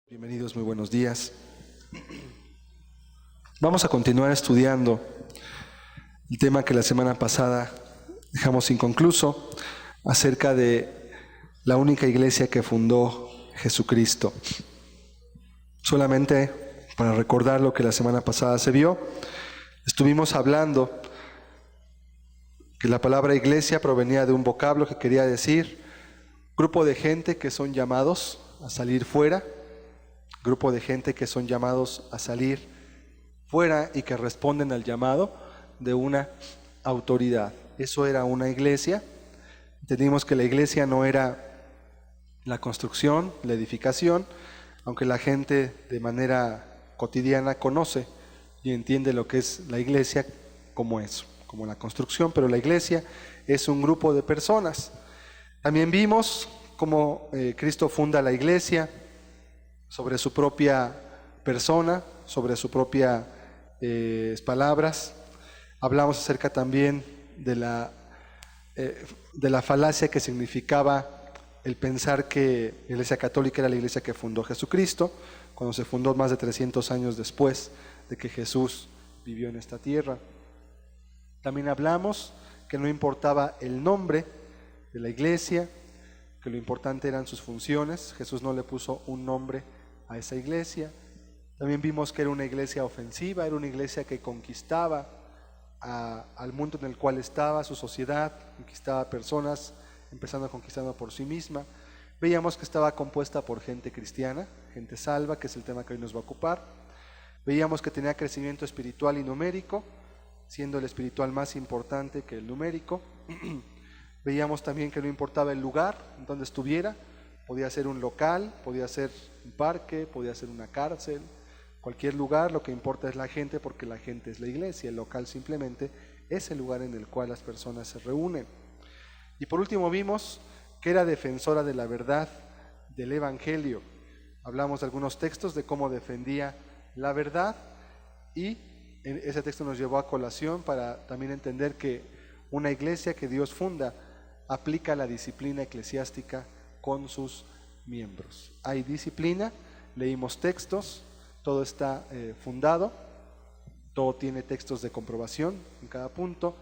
Bienvenidos, muy buenos días. Vamos a continuar estudiando el tema que la semana pasada dejamos inconcluso acerca de la única iglesia que fundó Jesucristo. Solamente para recordar lo que la semana pasada se vio, estuvimos hablando que la palabra iglesia provenía de un vocablo que quería decir grupo de gente que son llamados a salir fuera, grupo de gente que son llamados a salir fuera y que responden al llamado de una autoridad. Eso era una iglesia. Entendimos que la iglesia no era la construcción, la edificación, aunque la gente de manera cotidiana conoce y entiende lo que es la iglesia como eso, como la construcción, pero la iglesia es un grupo de personas. También vimos cómo Cristo funda la iglesia sobre su propia persona, sobre sus propias palabras. Hablamos acerca también de la falacia que significaba el pensar que la Iglesia Católica era la iglesia que fundó Jesucristo, cuando se fundó más de 300 años después de que Jesús vivió en esta tierra. También hablamos que no importaba el nombre de la iglesia, que lo importante eran sus funciones. Jesús no le puso un nombre a esa iglesia. También vimos que era una iglesia ofensiva, era una iglesia que conquistaba al mundo en el cual estaba, su sociedad, conquistaba personas, empezando conquistando por sí misma. Veíamos que estaba compuesta por gente cristiana, gente salva, que es el tema que hoy nos va a ocupar. Veíamos que tenía crecimiento espiritual y numérico, siendo el espiritual más importante que el numérico. Veíamos también que no importaba el lugar en donde estuviera, podía ser un local, podía ser un parque, podía ser una cárcel, cualquier lugar. Lo que importa es la gente, porque la gente es la iglesia. El local simplemente es el lugar en el cual las personas se reúnen. Y por último vimos que era defensora de la verdad del Evangelio. Hablamos de algunos textos de cómo defendía la verdad, y ese texto nos llevó a colación para también entender que una iglesia que Dios funda aplica la disciplina eclesiástica con sus miembros. Hay disciplina, leímos textos, todo está fundado, todo tiene textos de comprobación en cada punto.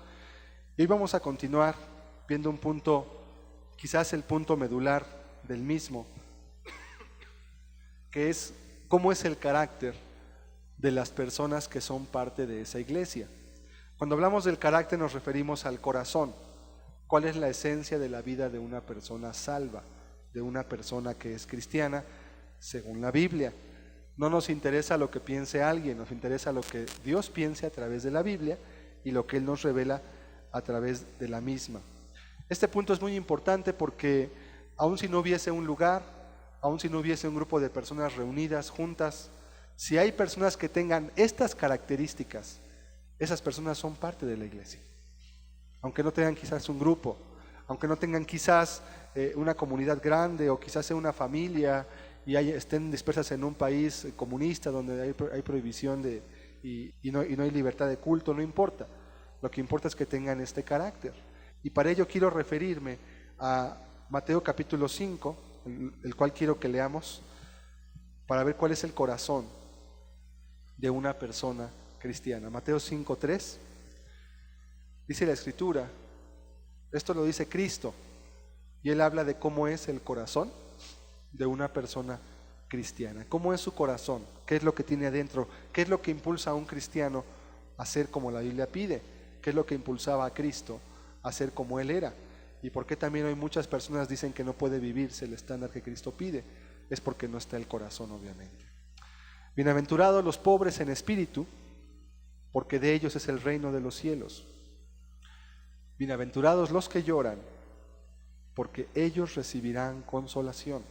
Y hoy vamos a continuar viendo un punto, quizás el punto medular del mismo, que es cómo es el carácter de las personas que son parte de esa iglesia. Cuando hablamos del carácter nos referimos al corazón. ¿Cuál es la esencia de la vida de una persona salva, de una persona que es cristiana según la Biblia? No nos interesa lo que piense alguien, nos interesa lo que Dios piense a través de la Biblia y lo que Él nos revela a través de la misma. Este punto es muy importante porque aun si no hubiese un lugar, aun si no hubiese un grupo de personas reunidas, juntas, si hay personas que tengan estas características, esas personas son parte de la iglesia. Aunque no tengan quizás un grupo, aunque no tengan quizás una comunidad grande, o quizás sea una familia y estén dispersas en un país comunista donde hay prohibición y no hay libertad de culto, no importa. Lo que importa es que tengan este carácter. Y para ello quiero referirme a Mateo capítulo 5, el cual quiero que leamos para ver cuál es el corazón de una persona cristiana. Mateo 5:3, dice la Escritura, esto lo dice Cristo, y Él habla de cómo es el corazón de una persona cristiana. ¿Cómo es su corazón? ¿Qué es lo que tiene adentro? ¿Qué es lo que impulsa a un cristiano a ser como la Biblia pide? ¿Qué es lo que impulsaba a Cristo a ser como Él era? ¿Y por qué también hoy muchas personas dicen que no puede vivirse el estándar que Cristo pide? Es porque no está el corazón, obviamente. Bienaventurados los pobres en espíritu, porque de ellos es el reino de los cielos. Bienaventurados los que lloran, porque ellos recibirán consolación.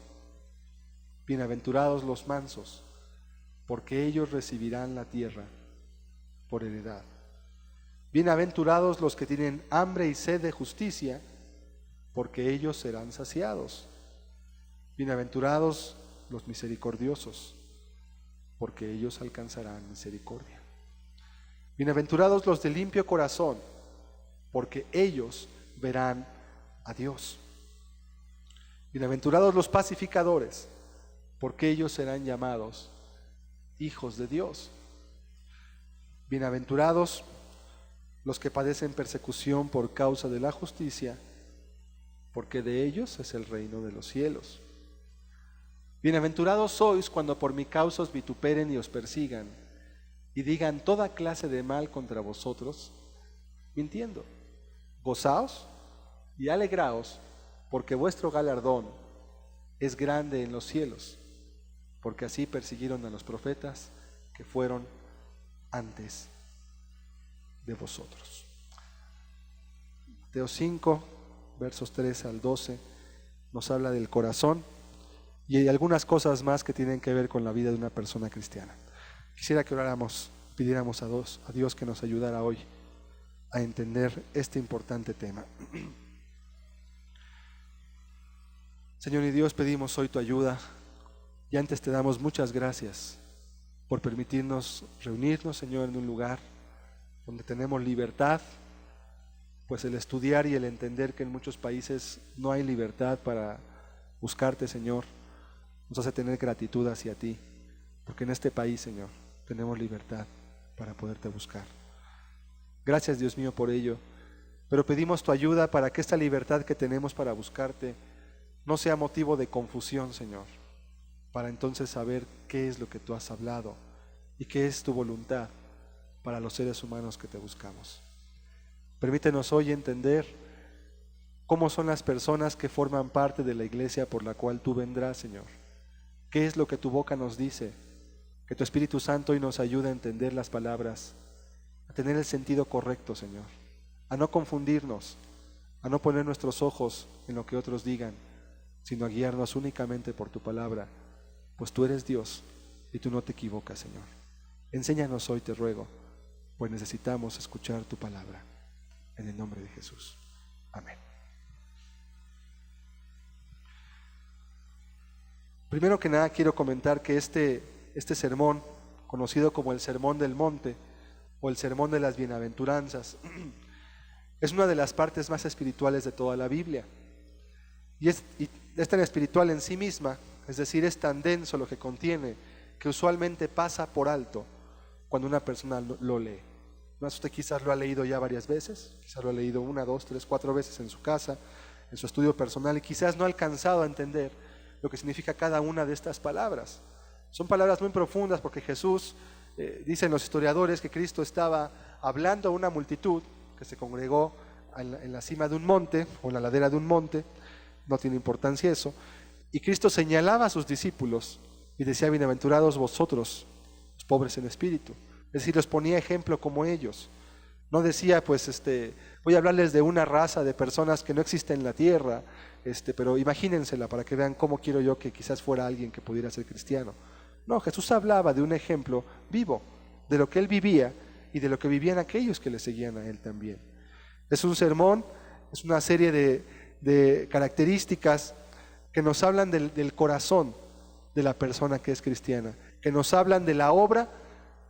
Bienaventurados los mansos, porque ellos recibirán la tierra por heredad. Bienaventurados los que tienen hambre y sed de justicia, porque ellos serán saciados. Bienaventurados los misericordiosos, porque ellos alcanzarán misericordia. Bienaventurados los de limpio corazón, porque ellos verán a Dios. Bienaventurados los pacificadores, porque ellos serán llamados hijos de Dios. Bienaventurados los que padecen persecución por causa de la justicia, porque de ellos es el reino de los cielos. Bienaventurados sois cuando por mi causa os vituperen y os persigan, y digan toda clase de mal contra vosotros, mintiendo. Gozaos y alegraos, porque vuestro galardón es grande en los cielos, porque así persiguieron a los profetas que fueron antes de vosotros. Mateo 5, versos 3 al 12, nos habla del corazón y hay algunas cosas más que tienen que ver con la vida de una persona cristiana. Quisiera que oráramos, pidiéramos a Dios que nos ayudara hoy a entender este importante tema. Señor y Dios, pedimos hoy tu ayuda y antes te damos muchas gracias por permitirnos reunirnos, Señor, en un lugar donde tenemos libertad, pues el estudiar y el entender que en muchos países no hay libertad para buscarte, Señor, nos hace tener gratitud hacia ti, porque en este país, Señor, tenemos libertad para poderte buscar. Gracias, Dios mío, por ello, pero pedimos tu ayuda para que esta libertad que tenemos para buscarte no sea motivo de confusión, Señor, para entonces saber qué es lo que tú has hablado y qué es tu voluntad para los seres humanos que te buscamos. Permítenos hoy entender cómo son las personas que forman parte de la iglesia por la cual tú vendrás, Señor. ¿Qué es lo que tu boca nos dice? Que tu Espíritu Santo hoy nos ayude a entender las palabras, a tener el sentido correcto, Señor, a no confundirnos, a no poner nuestros ojos en lo que otros digan, sino a guiarnos únicamente por tu palabra, pues tú eres Dios y tú no te equivocas, Señor. Enséñanos hoy, te ruego, pues necesitamos escuchar tu palabra. En el nombre de Jesús. Amén. Primero que nada quiero comentar que este sermón, conocido como el Sermón del Monte o el Sermón de las Bienaventuranzas, es una de las partes más espirituales de toda la Biblia. Y es tan espiritual en sí misma, es decir, es tan denso lo que contiene, que usualmente pasa por alto cuando una persona lo lee. Usted quizás lo ha leído ya varias veces, quizás lo ha leído 1, 2, 3, 4 veces en su casa, en su estudio personal, y quizás no ha alcanzado a entender lo que significa cada una de estas palabras. Son palabras muy profundas porque Jesús, dicen los historiadores, que Cristo estaba hablando a una multitud que se congregó en la cima de un monte o en la ladera de un monte, no tiene importancia eso, y Cristo señalaba a sus discípulos y decía: bienaventurados vosotros, los pobres en espíritu. Es decir, los ponía ejemplo como ellos. No decía, pues, voy a hablarles de una raza de personas que no existen en la tierra, pero imagínensela para que vean cómo quiero yo que quizás fuera alguien que pudiera ser cristiano. No, Jesús hablaba de un ejemplo vivo, de lo que él vivía y de lo que vivían aquellos que le seguían a él también. Es un sermón, es una serie de características que nos hablan del corazón de la persona que es cristiana, que nos hablan de la obra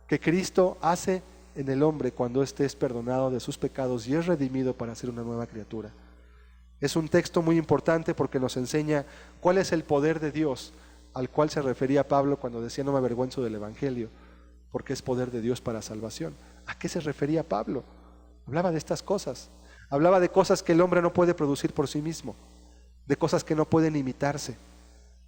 que Cristo hace en el hombre cuando éste es perdonado de sus pecados y es redimido para ser una nueva criatura. Es un texto muy importante porque nos enseña cuál es el poder de Dios al cual se refería Pablo cuando decía: no me avergüenzo del Evangelio, porque es poder de Dios para salvación. ¿A qué se refería Pablo? Hablaba de estas cosas, hablaba de cosas que el hombre no puede producir por sí mismo, de cosas que no pueden imitarse,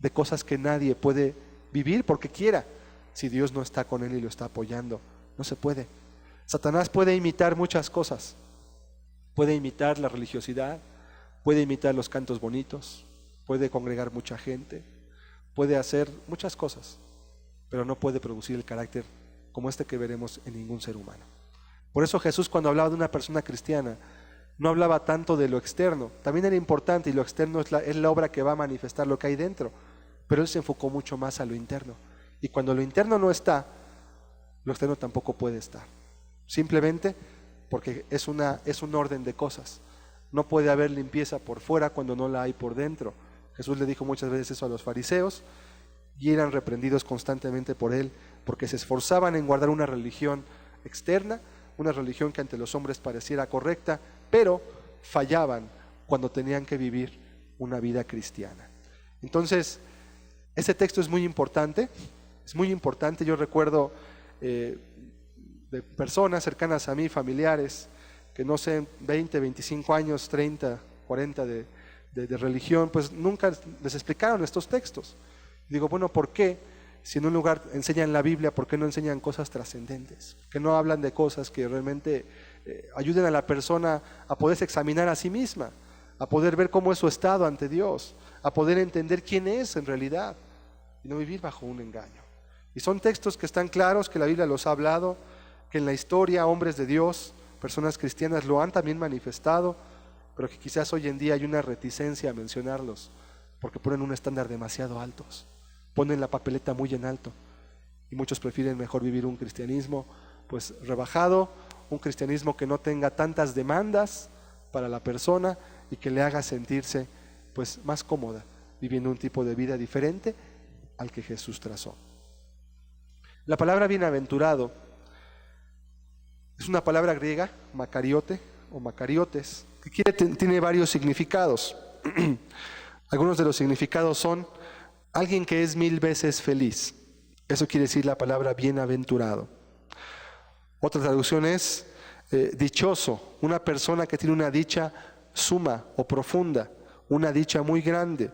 de cosas que nadie puede vivir porque quiera, si Dios no está con él y lo está apoyando. No se puede. Satanás puede imitar muchas cosas, puede imitar la religiosidad, puede imitar los cantos bonitos, puede congregar mucha gente, puede hacer muchas cosas, pero no puede producir el carácter como este que veremos en ningún ser humano. Por eso Jesús, cuando hablaba de una persona cristiana, no hablaba tanto de lo externo. También era importante, y lo externo es la obra que va a manifestar lo que hay dentro, pero él se enfocó mucho más a lo interno. Y cuando lo interno no está, lo externo tampoco puede estar. Simplemente porque es un orden de cosas. No puede haber limpieza por fuera cuando no la hay por dentro. Jesús le dijo muchas veces eso a los fariseos y eran reprendidos constantemente por él, porque se esforzaban en guardar una religión externa, una religión que ante los hombres pareciera correcta, pero fallaban cuando tenían que vivir una vida cristiana. Entonces, ese texto es muy importante, es muy importante. Yo recuerdo de personas cercanas a mí, familiares, que no sé, 20, 25 años, 30, 40 de religión, pues nunca les explicaron estos textos. Y digo, bueno, ¿por qué? Si en un lugar enseñan la Biblia, ¿por qué no enseñan cosas trascendentes? Que no hablan de cosas que realmente ayuden a la persona a poderse examinar a sí misma, a poder ver cómo es su estado ante Dios, a poder entender quién es en realidad y no vivir bajo un engaño. Y son textos que están claros, que la Biblia los ha hablado, que en la historia hombres de Dios, personas cristianas lo han también manifestado, pero que quizás hoy en día hay una reticencia a mencionarlos porque ponen un estándar demasiado altos, ponen la papeleta muy en alto y muchos prefieren mejor vivir un cristianismo pues rebajado, un cristianismo que no tenga tantas demandas para la persona y que le haga sentirse pues más cómoda viviendo un tipo de vida diferente al que Jesús trazó. La palabra bienaventurado es una palabra griega, macariote o macariotes, que tiene varios significados. Algunos de los significados son alguien que es 1000 veces feliz. Eso quiere decir la palabra bienaventurado. Otra traducción es dichoso, una persona que tiene una dicha suma o profunda, una dicha muy grande.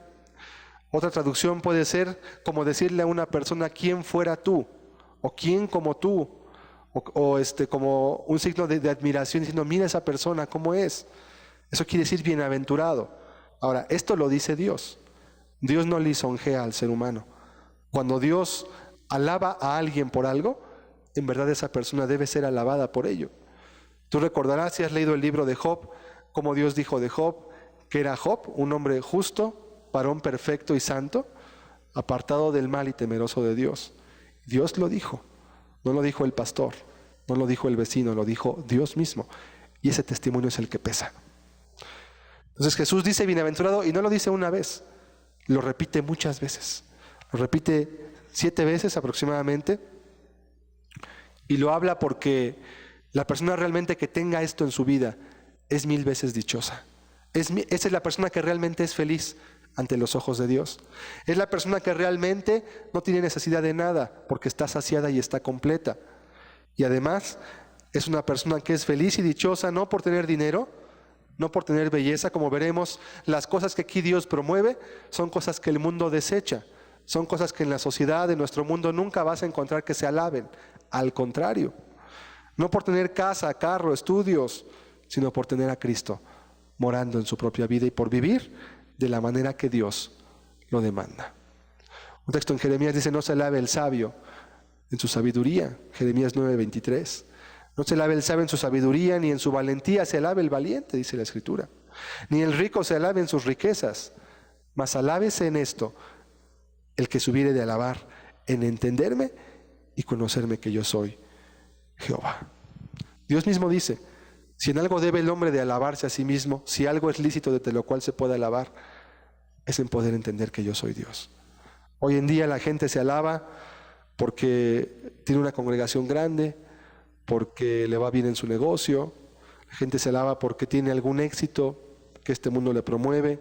Otra traducción puede ser como decirle a una persona, ¿quién fuera tú? O ¿quién como tú? O como un signo de admiración, diciendo, mira esa persona, ¿cómo es? Eso quiere decir bienaventurado. Ahora, esto lo dice Dios. Dios no lisonjea al ser humano. Cuando Dios alaba a alguien por algo, en verdad esa persona debe ser alabada por ello. Tú recordarás, si has leído el libro de Job, como Dios dijo de Job, que era Job, un hombre justo, varón perfecto y santo, apartado del mal y temeroso de Dios. Dios lo dijo, no lo dijo el pastor, no lo dijo el vecino, lo dijo Dios mismo. Y ese testimonio es el que pesa. Entonces Jesús dice bienaventurado y no lo dice una vez, lo repite muchas veces. Lo repite 7 veces aproximadamente y lo habla porque la persona realmente que tenga esto en su vida es 1000 veces dichosa. Esa es la persona que realmente es feliz ante los ojos de Dios. Es la persona que realmente no tiene necesidad de nada porque está saciada y está completa. Y además es una persona que es feliz y dichosa no por tener dinero, no por tener belleza. Como veremos, las cosas que aquí Dios promueve son cosas que el mundo desecha, son cosas que en la sociedad, en nuestro mundo, nunca vas a encontrar que se alaben. Al contrario, no por tener casa, carro, estudios, sino por tener a Cristo morando en su propia vida y por vivir de la manera que Dios lo demanda. Un texto en Jeremías dice, no se alabe el sabio en su sabiduría, Jeremías 9:23. No se alabe el sabio en su sabiduría, ni en su valentía se alabe el valiente, dice la Escritura. Ni el rico se alabe en sus riquezas, mas alábese en esto el que se hubiere de alabar, en entenderme y conocerme que yo soy Jehová. Dios mismo dice, si en algo debe el hombre de alabarse a sí mismo, si algo es lícito de lo cual se puede alabar, es en poder entender que yo soy Dios. Hoy en día la gente se alaba porque tiene una congregación grande, porque le va bien en su negocio, la gente se alaba porque tiene algún éxito que este mundo le promueve,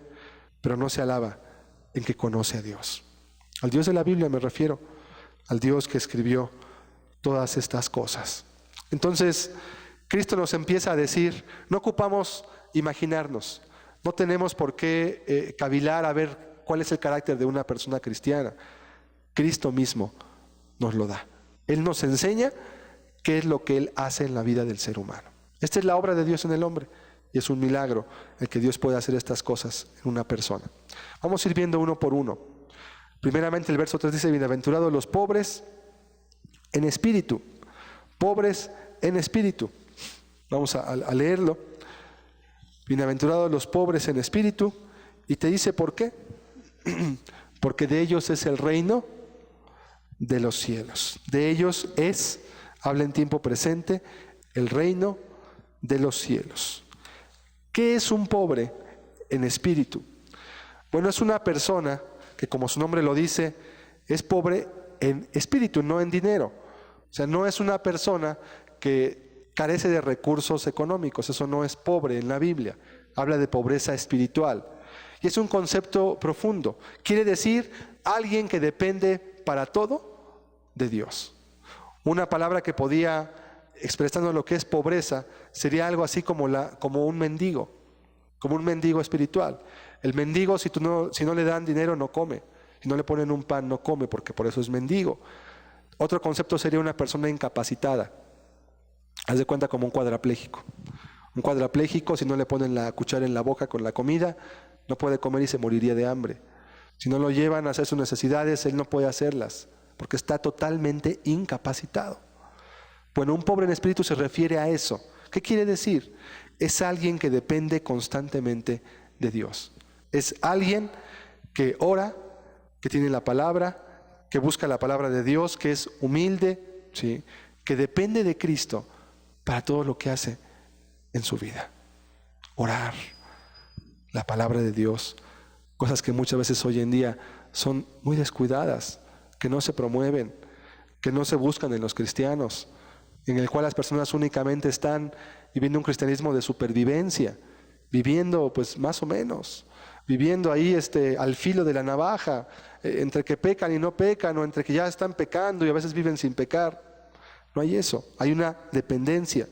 pero no se alaba en que conoce a Dios. Al Dios de la Biblia me refiero, al Dios que escribió todas estas cosas. Entonces, Cristo nos empieza a decir, no ocupamos imaginarnos, no tenemos por qué cavilar a ver cuál es el carácter de una persona cristiana. Cristo mismo nos lo da. Él nos enseña qué es lo que Él hace en la vida del ser humano. Esta es la obra de Dios en el hombre y es un milagro el que Dios pueda hacer estas cosas en una persona. Vamos a ir viendo uno por uno. Primeramente el verso 3 dice, bienaventurados los pobres en espíritu. Pobres en espíritu. Vamos a leerlo. Bienaventurados los pobres en espíritu. Y te dice ¿por qué? Porque de ellos es el reino de los cielos. De ellos es, habla en tiempo presente, el reino de los cielos. ¿Qué es un pobre en espíritu? Bueno, es una persona que, como su nombre lo dice, es pobre en espíritu, no en dinero. O sea, no es una persona que carece de recursos económicos. Eso no es pobre en la Biblia. Habla de pobreza espiritual. Y es un concepto profundo. Quiere decir alguien que depende para todo de Dios. Una palabra que podía, expresando lo que es pobreza, sería algo así como un mendigo espiritual. El mendigo, si no le dan dinero, no come. Si no le ponen un pan, no come, porque por eso es mendigo. Otro concepto sería una persona incapacitada. Haz de cuenta como un cuadrapléjico. Un cuadrapléjico, si no le ponen la cuchara en la boca con la comida, no puede comer y se moriría de hambre. Si no lo llevan a hacer sus necesidades, él no puede hacerlas, porque está totalmente incapacitado. Bueno, un pobre en espíritu se refiere a eso. ¿Qué quiere decir? Es alguien que depende constantemente de Dios. Es alguien que ora, que tiene la palabra, que busca la palabra de Dios, que es humilde, ¿sí?, que depende de Cristo para todo lo que hace en su vida. Orar, la palabra de Dios, cosas que muchas veces hoy en día son muy descuidadas, que no se promueven, que no se buscan en los cristianos, en el cual las personas únicamente están viviendo un cristianismo de supervivencia, viviendo pues más o menos, viviendo ahí al filo de la navaja, entre que pecan y no pecan, o entre que ya están pecando y a veces viven sin pecar. No hay eso, hay una dependencia.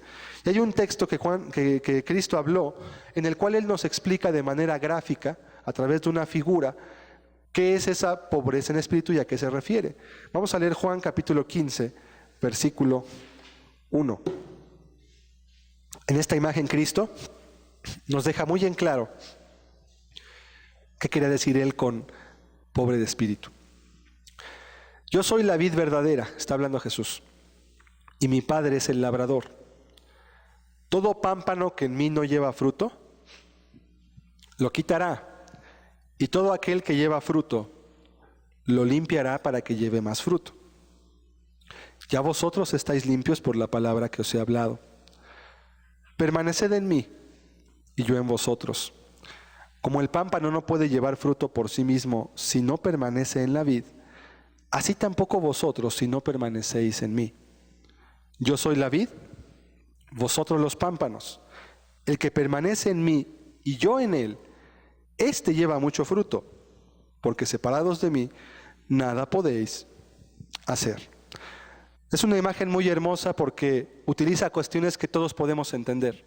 Y hay un texto que Cristo habló, en el cual Él nos explica de manera gráfica, a través de una figura, qué es esa pobreza en espíritu y a qué se refiere. Vamos a leer Juan capítulo 15, versículo 1. En esta imagen Cristo nos deja muy en claro qué quería decir Él con pobre de espíritu. Yo soy la vid verdadera, está hablando Jesús, y mi Padre es el labrador. Todo pámpano que en mí no lleva fruto, lo quitará, y todo aquel que lleva fruto, lo limpiará para que lleve más fruto. Ya vosotros estáis limpios por la palabra que os he hablado. Permaneced en mí, y yo en vosotros. Como el pámpano no puede llevar fruto por sí mismo si no permanece en la vid, así tampoco vosotros si no permanecéis en mí. Yo soy la vid, vosotros los pámpanos. El que permanece en mí y yo en él, éste lleva mucho fruto, porque separados de mí, nada podéis hacer. Es una imagen muy hermosa porque utiliza cuestiones que todos podemos entender.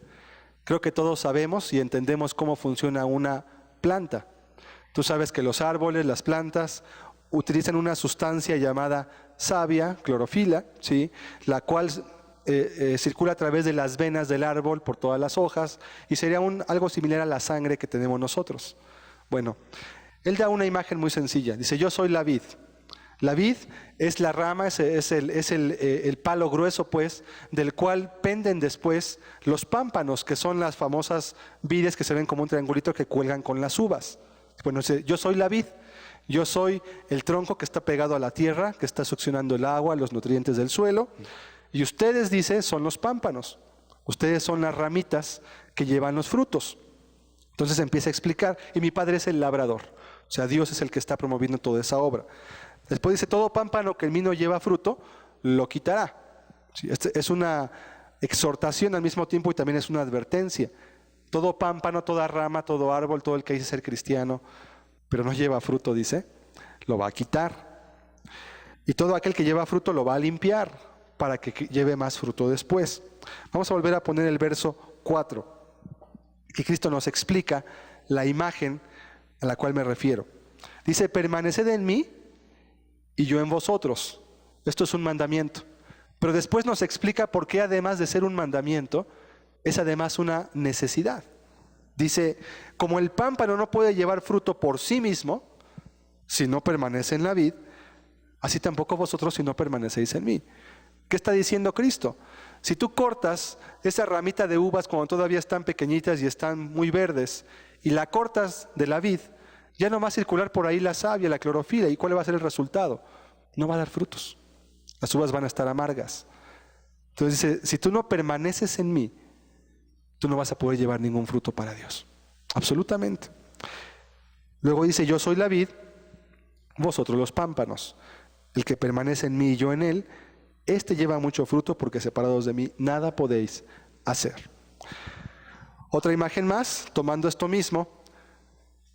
Creo que todos sabemos y entendemos cómo funciona una planta. Tú sabes que los árboles, las plantas, utilizan una sustancia llamada savia, clorofila, ¿sí?, la cual circula a través de las venas del árbol por todas las hojas y sería algo similar a la sangre que tenemos nosotros. Bueno, él da una imagen muy sencilla. Dice, yo soy la vid. La vid es la rama, es el palo grueso, pues, del cual penden después los pámpanos, que son las famosas vides que se ven como un triangulito que cuelgan con las uvas. Bueno, dice, yo soy la vid. Yo soy el tronco que está pegado a la tierra, que está succionando el agua, los nutrientes del suelo. Y ustedes, dice, son los pámpanos. Ustedes son las ramitas que llevan los frutos. Entonces empieza a explicar, y mi Padre es el labrador. O sea, Dios es el que está promoviendo toda esa obra. Después dice, todo pámpano que en mí no lleva fruto, lo quitará. Sí, es una exhortación al mismo tiempo y también es una advertencia. Todo pámpano, toda rama, todo árbol, todo el que dice ser cristiano, pero no lleva fruto, dice, lo va a quitar. Y todo aquel que lleva fruto lo va a limpiar para que lleve más fruto después. Vamos a volver a poner el verso 4, que Cristo nos explica la imagen a la cual me refiero. Dice, permaneced en mí y yo en vosotros. Esto es un mandamiento. Pero después nos explica por qué, además de ser un mandamiento, es además una necesidad. Dice, como el pámpano no puede llevar fruto por sí mismo, si no permanece en la vid, así tampoco vosotros si no permanecéis en mí. ¿Qué está diciendo Cristo? Si tú cortas esa ramita de uvas cuando todavía están pequeñitas y están muy verdes, y la cortas de la vid, ya no va a circular por ahí la savia, la clorofila. ¿Y cuál va a ser el resultado? No va a dar frutos. Las uvas van a estar amargas. Entonces dice, si tú no permaneces en mí, tú no vas a poder llevar ningún fruto para Dios. Absolutamente. Luego dice, yo soy la vid, vosotros los pámpanos. El que permanece en mí y yo en él, este lleva mucho fruto, porque separados de mí nada podéis hacer. Otra imagen más, tomando esto mismo.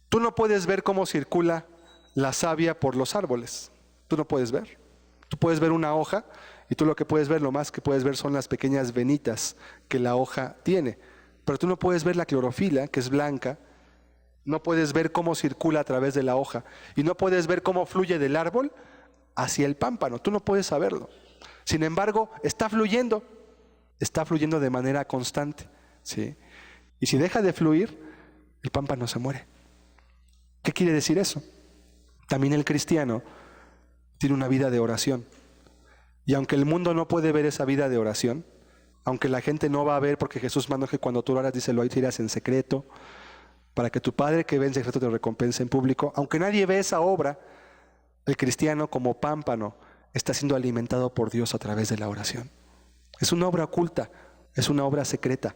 Tú no puedes ver cómo circula la savia por los árboles. Tú no puedes ver. Tú puedes ver una hoja y tú lo que puedes ver, lo más que puedes ver son las pequeñas venitas que la hoja tiene. Pero tú no puedes ver la clorofila, que es blanca. No puedes ver cómo circula a través de la hoja. Y no puedes ver cómo fluye del árbol hacia el pámpano. Tú no puedes saberlo. Sin embargo, está fluyendo de manera constante, ¿sí? Y si deja de fluir, el pámpano se muere. ¿Qué quiere decir eso? También el cristiano tiene una vida de oración. Y aunque el mundo no puede ver esa vida de oración, aunque la gente no va a ver, porque Jesús mandó que cuando tú oras, dice, lo irás en secreto, para que tu Padre que ve en secreto te recompense en público. Aunque nadie ve esa obra, el cristiano como pámpano está siendo alimentado por Dios a través de la oración. Es una obra oculta, es una obra secreta.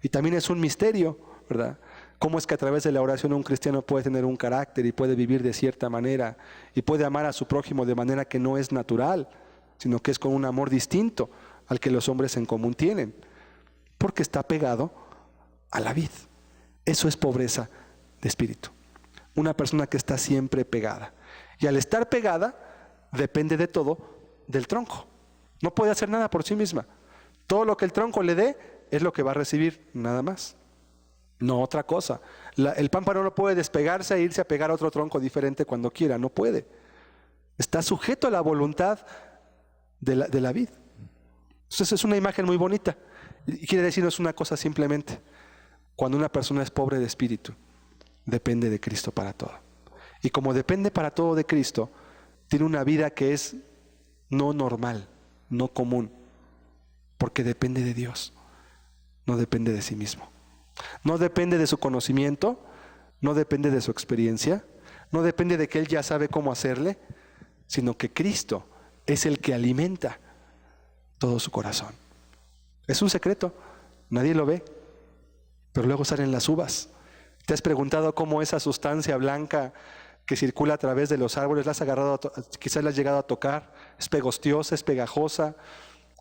Y también es un misterio, ¿verdad? Cómo es que a través de la oración un cristiano puede tener un carácter y puede vivir de cierta manera y puede amar a su prójimo de manera que no es natural, sino que es con un amor distinto al que los hombres en común tienen, porque está pegado a la vid. Eso es pobreza de espíritu. Una persona que está siempre pegada. Y al estar pegada, depende de todo del tronco. No puede hacer nada por sí misma. Todo lo que el tronco le dé es lo que va a recibir, nada más. No otra cosa. El pámpano no puede despegarse e irse a pegar a otro tronco diferente cuando quiera, no puede. Está sujeto a la voluntad de la vid. Entonces es una imagen muy bonita. Y quiere decirnos una cosa simplemente. Cuando una persona es pobre de espíritu, depende de Cristo para todo. Y como depende para todo de Cristo, tiene una vida que es no normal, no común, porque depende de Dios, no depende de sí mismo. No depende de su conocimiento, no depende de su experiencia, no depende de que él ya sabe cómo hacerle, sino que Cristo es el que alimenta todo su corazón. Es un secreto, nadie lo ve, pero luego salen las uvas. ¿Te has preguntado cómo esa sustancia blanca que circula a través de los árboles, la has agarrado, quizás la has llegado a tocar? Es pegostiosa, es pegajosa.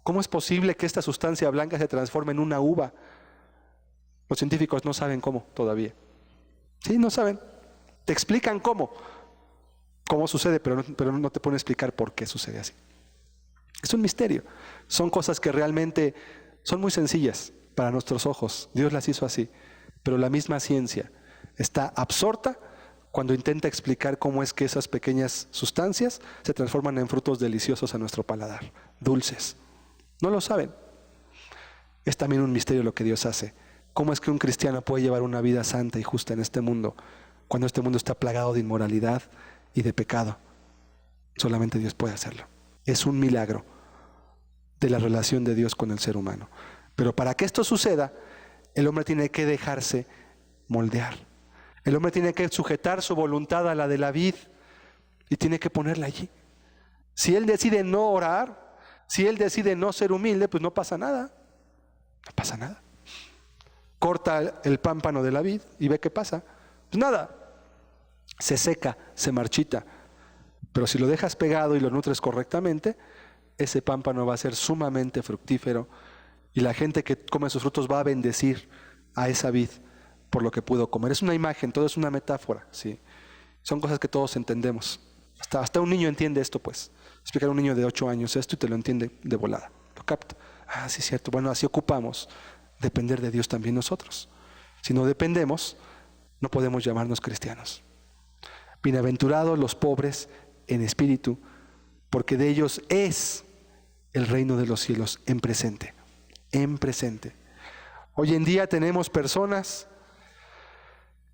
¿Cómo es posible que esta sustancia blanca se transforme en una uva? Los científicos no saben cómo todavía. Sí, no saben. Te explican cómo sucede, pero no te pueden explicar por qué sucede así. Es un misterio. Son cosas que realmente son muy sencillas para nuestros ojos. Dios las hizo así. Pero la misma ciencia está absorta cuando intenta explicar cómo es que esas pequeñas sustancias se transforman en frutos deliciosos a nuestro paladar, dulces. No lo saben. Es también un misterio lo que Dios hace. ¿Cómo es que un cristiano puede llevar una vida santa y justa en este mundo, cuando este mundo está plagado de inmoralidad y de pecado? Solamente Dios puede hacerlo. Es un milagro de la relación de Dios con el ser humano. Pero para que esto suceda, el hombre tiene que dejarse moldear. El hombre tiene que sujetar su voluntad a la de la vid y tiene que ponerla allí. Si él decide no orar, si él decide no ser humilde, pues no pasa nada. No pasa nada. Corta el pámpano de la vid y ve qué pasa. Pues nada. Se seca, se marchita. Pero si lo dejas pegado y lo nutres correctamente, ese pámpano va a ser sumamente fructífero y la gente que come sus frutos va a bendecir a esa vid por lo que pudo comer. Es una imagen, todo es una metáfora, ¿sí? Son cosas que todos entendemos. Hasta un niño entiende esto, pues. Explicar a un niño de 8 años esto y te lo entiende de volada. Lo capta. Ah, sí, cierto. Bueno, así ocupamos depender de Dios también nosotros. Si no dependemos, no podemos llamarnos cristianos. Bienaventurados los pobres en espíritu, porque de ellos es el reino de los cielos en presente. En presente. Hoy en día tenemos personas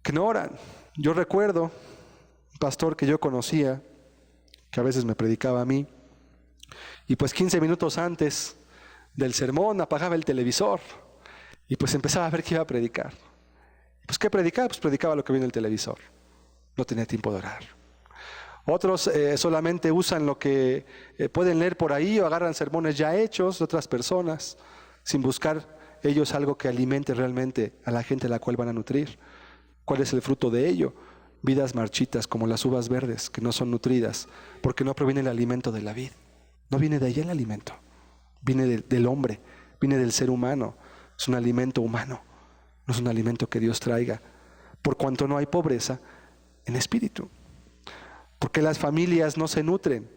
que no oran. Yo recuerdo un pastor que yo conocía, que a veces me predicaba a mí, y pues 15 minutos antes del sermón apagaba el televisor y pues empezaba a ver qué iba a predicar. Pues ¿qué predicaba? Pues predicaba lo que viene en el televisor. No tenía tiempo de orar. Otros solamente usan lo que pueden leer por ahí o agarran sermones ya hechos de otras personas sin buscar ellos algo que alimente realmente a la gente a la cual van a nutrir. ¿Cuál es el fruto de ello? vidas marchitas como las uvas verdes que no son nutridas, porque no proviene el alimento de la vid. No viene de allá el alimento, viene del hombre, viene del ser humano. Es un alimento humano, no es un alimento que Dios traiga. Por cuanto no hay pobreza en espíritu. ¿Por qué las familias no se nutren?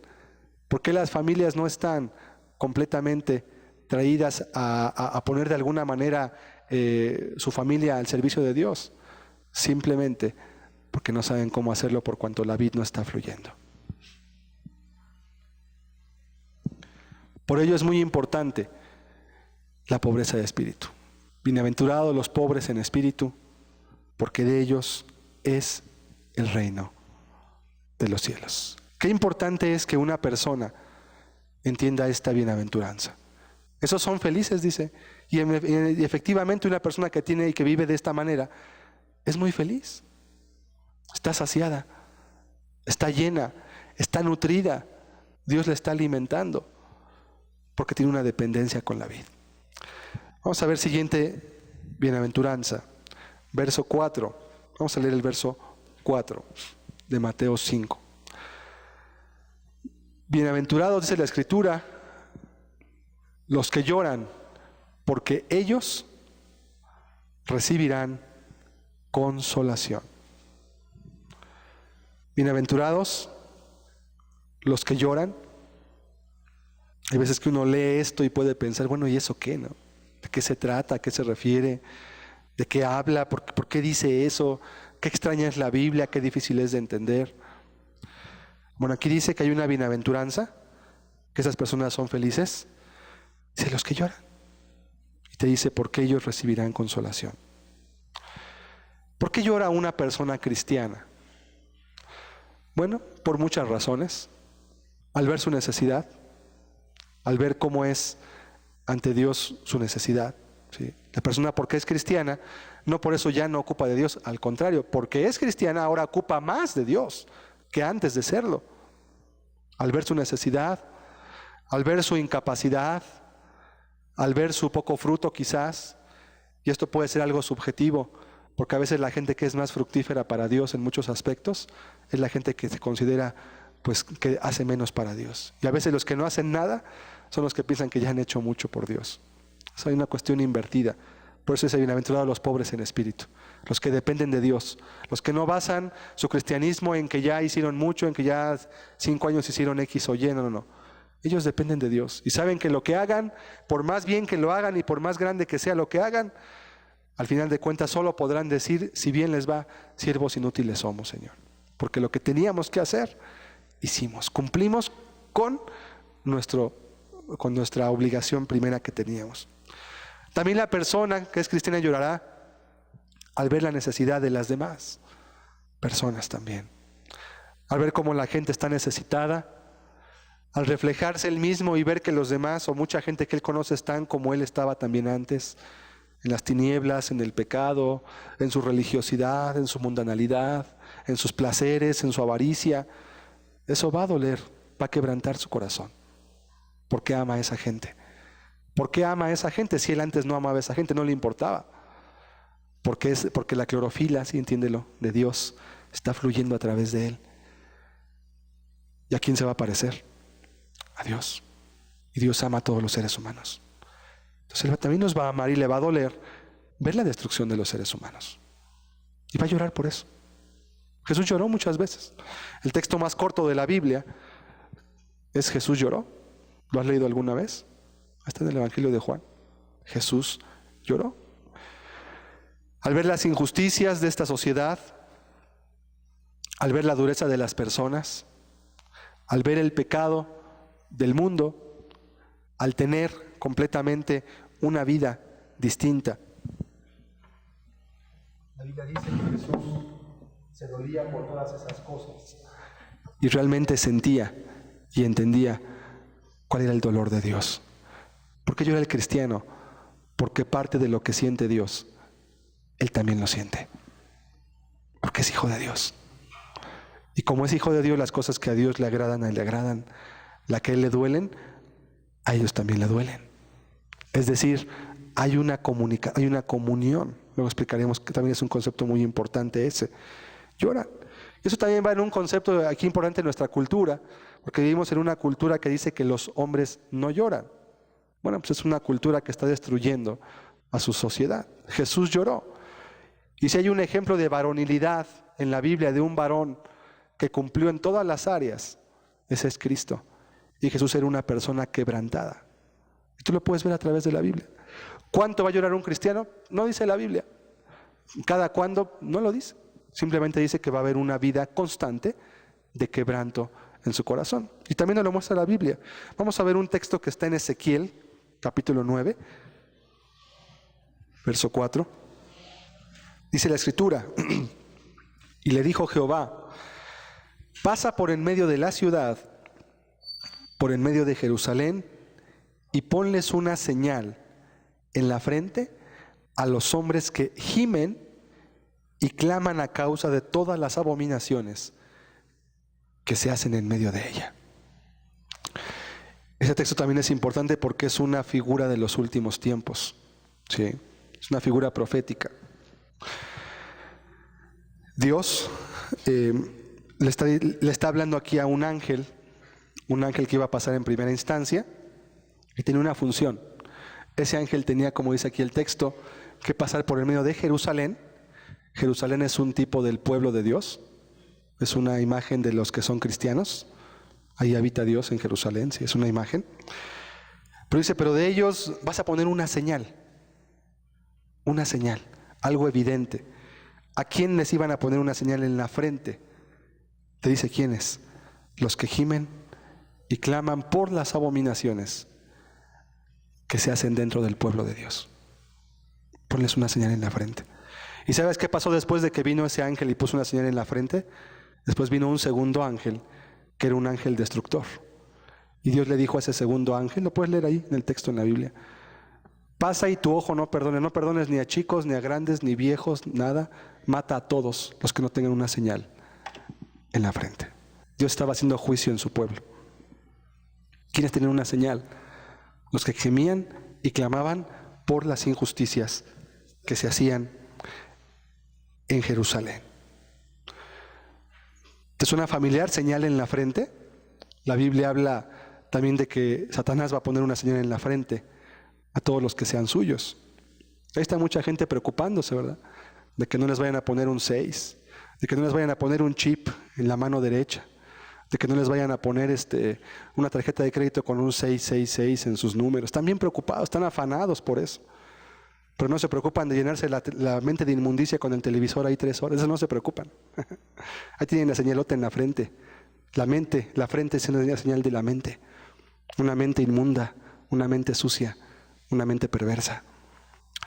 ¿Por qué las familias no están completamente traídas a poner de alguna manera su familia al servicio de Dios? Simplemente porque no saben cómo hacerlo por cuanto la vid no está fluyendo. Por ello es muy importante la pobreza de espíritu. Bienaventurados los pobres en espíritu, porque de ellos es el reino de los cielos. Qué importante es que una persona entienda esta bienaventuranza. Esos son felices, dice, y efectivamente una persona que tiene y que vive de esta manera es muy feliz. Está saciada, está llena, está nutrida. Dios la está alimentando porque tiene una dependencia con la vid. Vamos a ver siguiente bienaventuranza, verso 4. Vamos a leer el verso 4 de Mateo 5. Bienaventurados, dice la Escritura, los que lloran, porque ellos recibirán consolación. Bienaventurados los que lloran. Hay veces que uno lee esto y puede pensar, bueno, ¿y eso qué, no? ¿De qué se trata? ¿A qué se refiere? ¿De qué habla? ¿Por qué dice eso? ¿Qué extraña es la Biblia? ¿Qué difícil es de entender? Bueno, aquí dice que hay una bienaventuranza, que esas personas son felices. Dice, los que lloran. Y te dice, ¿por qué ellos recibirán consolación? ¿Por qué llora una persona cristiana? Bueno, por muchas razones. Al ver su necesidad, al ver cómo es ante Dios su necesidad. ¿Sí? La persona, porque es cristiana, no por eso ya no ocupa de Dios, al contrario, porque es cristiana ahora ocupa más de Dios que antes de serlo. Al ver su necesidad, al ver su incapacidad, al ver su poco fruto quizás, y esto puede ser algo subjetivo, porque a veces la gente que es más fructífera para Dios en muchos aspectos es la gente que se considera pues que hace menos para Dios. Y a veces los que no hacen nada son los que piensan que ya han hecho mucho por Dios. Eso hay una cuestión invertida. Por eso es bienaventurado los pobres en espíritu, los que dependen de Dios, los que no basan su cristianismo en que ya hicieron mucho, en que ya 5 años hicieron X o Y, no. Ellos dependen de Dios y saben que lo que hagan, por más bien que lo hagan y por más grande que sea lo que hagan, al final de cuentas solo podrán decir, si bien les va, siervos inútiles somos, Señor. Porque lo que teníamos que hacer, hicimos, cumplimos con nuestra obligación primera que teníamos. También la persona que es cristiana llorará al ver la necesidad de las demás personas también. Al ver cómo la gente está necesitada, al reflejarse él mismo y ver que los demás o mucha gente que él conoce están como él estaba también antes, en las tinieblas, en el pecado, en su religiosidad, en su mundanalidad, en sus placeres, en su avaricia. Eso va a doler, va a quebrantar su corazón. ¿Por qué ama a esa gente? ¿Por qué ama a esa gente? Si él antes no amaba a esa gente, no le importaba. Porque la clorofila, sí, entiéndelo, de Dios está fluyendo a través de él. ¿Y a quién se va a parecer? A Dios. Y Dios ama a todos los seres humanos. Entonces Él también nos va a amar y le va a doler ver la destrucción de los seres humanos. Y va a llorar por eso. Jesús lloró muchas veces. El texto más corto de la Biblia es Jesús lloró. ¿Lo has leído alguna vez? Está en el Evangelio de Juan. Jesús lloró. Al ver las injusticias de esta sociedad, al ver la dureza de las personas, al ver el pecado del mundo, al tener completamente una vida distinta. La Biblia dice que Jesús se dolía por todas esas cosas y realmente sentía y entendía cuál era el dolor de Dios. ¿Por qué llora el cristiano? Porque parte de lo que siente Dios, él también lo siente. Porque es hijo de Dios. Y como es hijo de Dios, las cosas que a Dios le agradan, a él le agradan. Las que a él le duelen, a ellos también le duelen. Es decir, hay una comunión. Luego explicaremos que también es un concepto muy importante ese. Lloran. Eso también va en un concepto aquí importante en nuestra cultura, porque vivimos en una cultura que dice que los hombres no lloran. Bueno, pues es una cultura que está destruyendo a su sociedad. Jesús lloró. Y si hay un ejemplo de varonilidad en la Biblia, de un varón que cumplió en todas las áreas, ese es Cristo. Y Jesús era una persona quebrantada. Y tú lo puedes ver a través de la Biblia. ¿Cuánto va a llorar un cristiano? No dice la Biblia. ¿Cada cuándo? No lo dice. Simplemente dice que va a haber una vida constante de quebranto en su corazón. Y también nos lo muestra la Biblia. Vamos a ver un texto que está en Ezequiel, capítulo 9, verso 4. Dice la Escritura: y le dijo Jehová, pasa por en medio de la ciudad, por en medio de Jerusalén, y ponles una señal en la frente a los hombres que gimen y claman a causa de todas las abominaciones que se hacen en medio de ella. Ese texto también es importante porque es una figura de los últimos tiempos, ¿sí? Es una figura profética. Dios le está hablando aquí a un ángel que iba a pasar en primera instancia y tenía una función. Ese ángel tenía, como dice aquí el texto, que pasar por el medio de Jerusalén. Jerusalén es un tipo del pueblo de Dios, es una imagen de los que son cristianos. Ahí habita Dios en Jerusalén, sí, es una imagen. Pero dice, pero de ellos vas a poner una señal, algo evidente. ¿A quién les iban a poner una señal en la frente? Te dice quiénes: los que gimen y claman por las abominaciones que se hacen dentro del pueblo de Dios. Ponles una señal en la frente. ¿Y sabes qué pasó después de que vino ese ángel y puso una señal en la frente? Después vino un segundo ángel, que era un ángel destructor. Y Dios le dijo a ese segundo ángel, lo puedes leer ahí en el texto en la Biblia: pasa y tu ojo no perdones ni a chicos, ni a grandes, ni viejos, nada. Mata a todos los que no tengan una señal en la frente. Dios estaba haciendo juicio en su pueblo. ¿Quiénes tenían una señal? Los que gemían y clamaban por las injusticias que se hacían en Jerusalén. ¿Te suena familiar señal en la frente? La Biblia habla también de que Satanás va a poner una señal en la frente a todos los que sean suyos. Ahí está mucha gente preocupándose, ¿verdad? De que no les vayan a poner un 6, de que no les vayan a poner un chip en la mano derecha, de que no les vayan a poner una tarjeta de crédito con un 666 en sus números. Están bien preocupados, están afanados por eso. Pero no se preocupan de llenarse la mente de inmundicia con el televisor ahí 3 horas. Eso no se preocupan. Ahí tienen la señalota en la frente. La frente es una señal de la mente. Una mente inmunda, una mente sucia, una mente perversa.